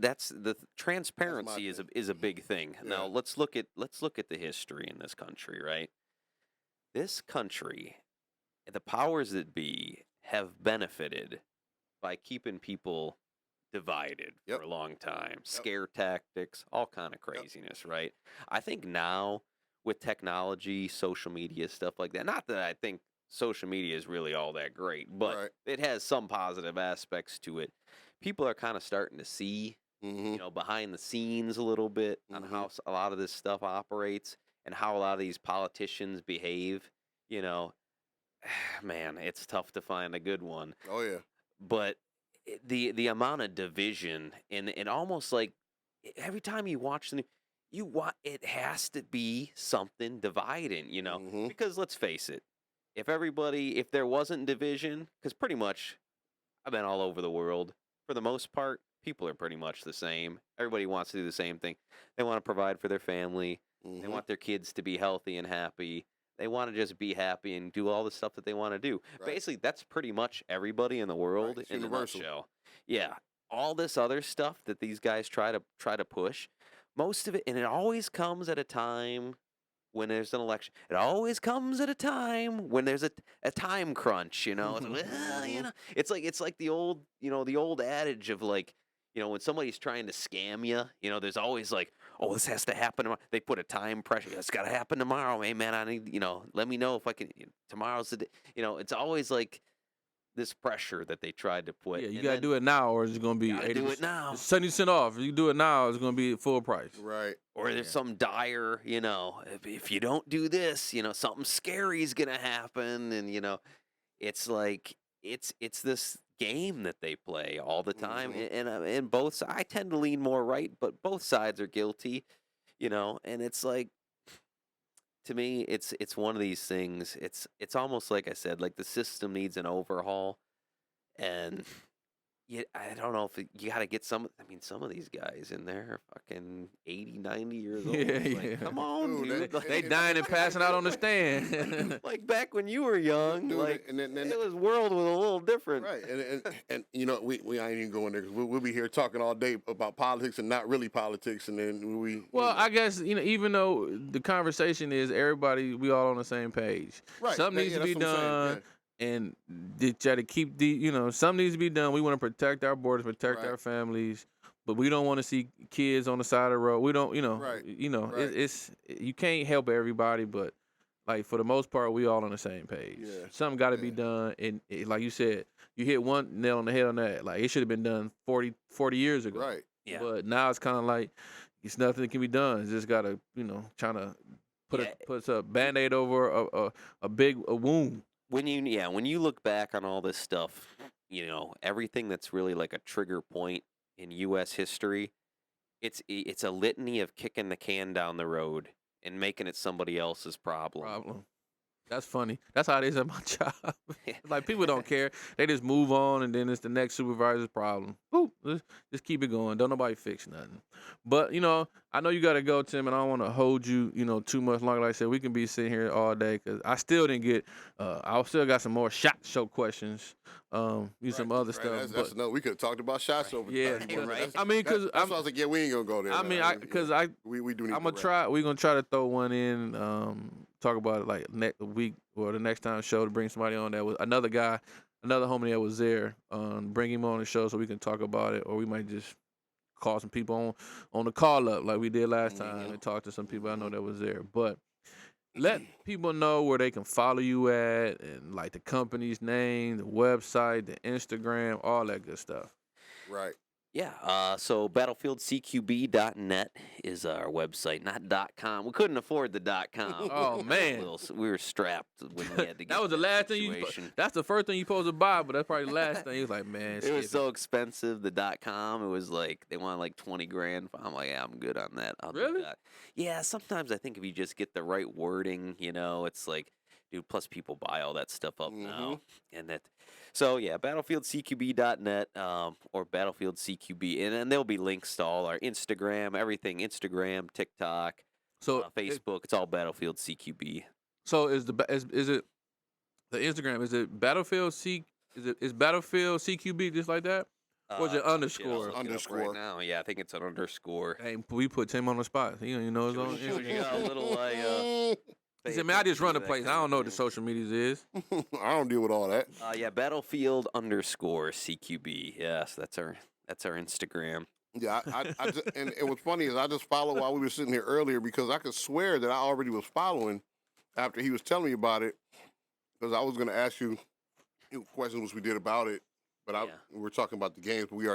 That's the transparency is a big thing. Yeah. Now let's look at the history in this country, right? This country, the powers that be, have benefited by keeping people divided for a long time. Scare tactics, all kind of craziness, right? I think now with technology, social media, stuff like that, not that I think social media is really all that great, but it has some positive aspects to it. People are kind of starting to see, behind the scenes a little bit on how a lot of this stuff operates and how a lot of these politicians behave. Man, it's tough to find a good one. Oh yeah. But the amount of division and almost like every time you watch the news, it has to be something dividing, because let's face it, if there wasn't division, because pretty much I've been all over the world, for the most part, people are pretty much the same. Everybody wants to do the same thing. They want to provide for their family. They want their kids to be healthy and happy. They want to just be happy and do all the stuff that they want to do. Right. Basically, that's pretty much everybody in the world in a nutshell. Yeah, all this other stuff that these guys try to push, most of it, and it always comes at a time when there's an election. It always comes at a time when there's a time crunch. It's like the old adage of like, when somebody's trying to scam you, there's always like, oh, this has to happen tomorrow. They put a time pressure. It's got to happen tomorrow. Hey, man, I need, let me know if I can, tomorrow's the day. It's always like this pressure that they tried to put. Yeah, you got to do it now or it's going to be 80%. Do it now. 70% off. If you do it now, it's going to be full price. Right. Or there's some dire, if you don't do this, something scary is going to happen. And, it's like, it's this game that they play all the time, and both sides, I tend to lean more right, but both sides are guilty, and it's like, to me, it's one of these things. It's almost like I said, like the system needs an overhaul, and Yeah, I don't know if you got to get some. I mean, some of these guys in there are fucking 80, 90 years old. Yeah, It's like, yeah. come on, Dude, dude. that- They dying and passing out on the stand. Like back when you were young, Dude, like and then it was world was a little different. right, and you know we ain't even going there because we'll be here talking all day about politics and not really politics, and then we. Well, you know. I guess even though the conversation is everybody, we all on the same page. Right. Something needs to be that's what I'm saying, done, and they try to keep something needs to be done. We want to protect our borders, protect Right. our families, but we don't want to see kids on the side of the road. We don't, Right. Right. it's you can't help everybody, but like for the most part, we all on the same page. Yeah. Something got to be Yeah. done, and like you said, you hit one nail on the head on that. Like it should have been done 40 years ago. Right. Yeah. But now it's kind of like it's nothing that can be done. It's just gotta, trying to put Yeah. put a band-aid over a big wound. When you look back on all this stuff, everything that's really like a trigger point in U.S. history, it's a litany of kicking the can down the road and making it somebody else's problem. That's funny. That's how it is at my job. Like people don't care. They just move on, and then it's the next supervisor's problem. Boop. Just keep it going. Don't nobody fix nothing. But I know you got to go, Tim, and I don't want to hold you, too much longer. Like I said, we can be sitting here all day because I still didn't get. I still got some more shot show questions. Some other stuff. That's another. We could have talked about shots over. Yeah, 30 more minutes. I mean, because that's why I was like, yeah, we ain't gonna go there. I now. mean, because we do need. I'm gonna try. We're gonna try to throw one in. Talk about it like next week or the next time show to bring somebody on that was another guy, another homie that was there. Bring him on the show so we can talk about it, or we might just call some people on the call up like we did last time and talk to some people I know that was there. But let people know where they can follow you at and like the company's name, the website, the Instagram, all that good stuff. Right. Yeah, so BattlefieldCQB.net is our website, not .com. We couldn't afford the .com. Oh man, we were strapped when we had to get that was the last situation. thing. That's the first thing you supposed to buy, but that's probably the last thing. He was like, man, it was so expensive. The .com, it was like they wanted like 20 grand. I'm like, yeah, I'm good on that. I'll do Really? that. Yeah, sometimes I think if you just get the right wording, it's like, dude. Plus, people buy all that stuff up now, and that. So yeah, BattlefieldCQB.net or Battlefield CQB, and then there'll be links to all our Instagram, everything, Instagram, TikTok, Facebook. It's all Battlefield CQB. So is it the Instagram? Is it Battlefield C? Is Battlefield CQB just like that? Or is it underscore? Underscore. Right now, yeah, I think it's an underscore. Hey, we put Tim on the spot. He don't even know his own. You got a little He said, man, I just run the place. I don't know what the social medias is. I don't deal with all that. Yeah, Battlefield underscore CQB. Yes, that's our Instagram. Yeah, I just, and what's funny is I just followed while we were sitting here earlier because I could swear that I already was following after he was telling me about it because I was going to ask you questions which we did about it, but we were talking about the games, but he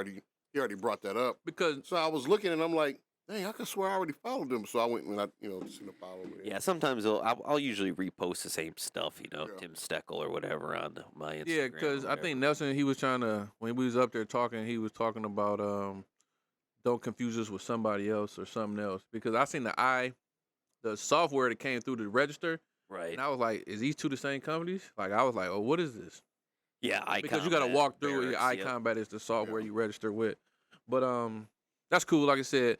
already brought that up. So I was looking and I'm like, dang, I could swear I already followed them. So I went and just follow him. Yeah, sometimes I'll usually repost the same stuff, Tim Steckel or whatever on my Instagram. Yeah, because I think Nelson, he was trying to, when we was up there talking, he was talking about don't confuse us with somebody else or something else. Because I seen the software that came through the register. Right. And I was like, is these two the same companies? Like, I was like, oh, what is this? Yeah, because you got to walk through it. iCombat is the software you register with. But that's cool. Like I said,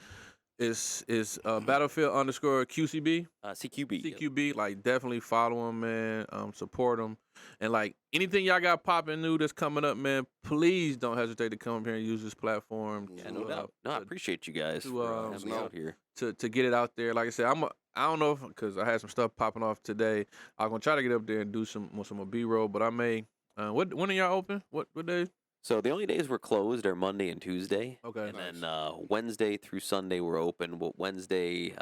is Battlefield underscore QCB? CQB. CQB. Like, definitely follow them, man. Support them. And, like, anything y'all got popping new that's coming up, man, please don't hesitate to come up here and use this platform. Yeah, no doubt. No, I appreciate you guys for having me out here. To get it out there. Like I said, I don't know if, because I had some stuff popping off today. I'm going to try to get up there and do some B-roll, but I may. When are y'all open? What days? So the only days we're closed are Monday and Tuesday. Okay. And then Wednesday through Sunday we're open. Well, Wednesday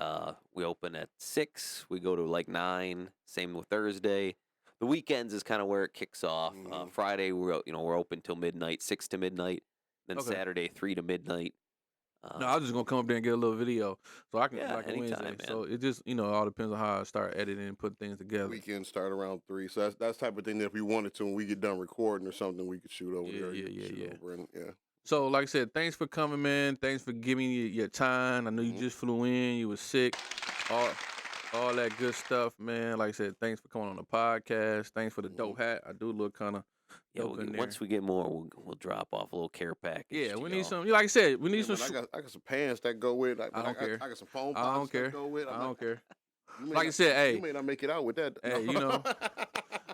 we open at 6. We go to like 9. Same with Thursday. The weekends is kind of where it kicks off. Friday we're open till midnight, 6 to midnight. Then Saturday 3 to midnight. No, I was just gonna come up there and get a little video, so I can like anytime, Wednesday. man. So it just all depends on how I start editing and putting things together. Weekends start around 3, so that's the type of thing that if we wanted to, when we get done recording or something, we could shoot over there. Yeah. So like I said, thanks for coming, man. Thanks for giving me your time. I know you just flew in. You was sick. all that good stuff, man. Like I said, thanks for coming on the podcast. Thanks for the Mhm. dope hat. I do look kind of Yeah, dope in there. once we get more, we'll drop off a little care package. Yeah, to we need y'all. some. Like I said, we need Yeah, some. man, I got some pants that go with. I don't care. I got some phone I pops don't care. that go with. I don't care. You may Like I not- said, hey, you may not make it out with that. hey, you know,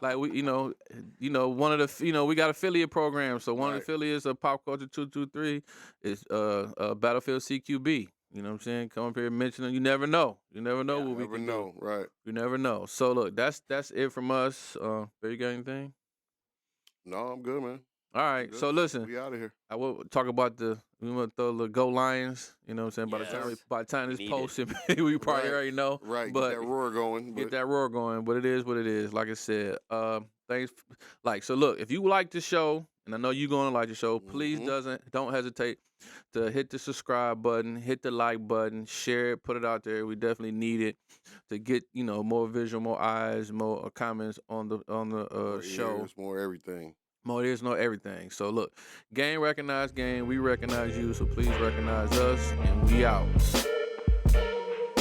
like we, one of the, we got affiliate programs. So one of the Right. affiliates of Pop Culture 223 is Battlefield CQB. You know what I'm saying? Come up here and mention them. You never know. You never know Yeah, what we Never can know, do. right? You never know. So look, that's it from us. You got anything? No, I'm good, man. All right. Good. So listen, We out of here. I will talk about we want to throw the Go Lions. You know what I'm saying? Yes. By the time We this need post, we probably Right. already know. Right, But get that roar going. get But that roar going. But it is what it is. Like I said, thanks. So look, if you like the show, and I know you're gonna like the show, please Mhm. don't hesitate to hit the subscribe button, hit the like button, share it, put it out there. We definitely need it to get more visual, more eyes, more comments on the more show. ears, more everything. More ears, know everything. So look, game recognize game. We recognize you, so please recognize us, and we out.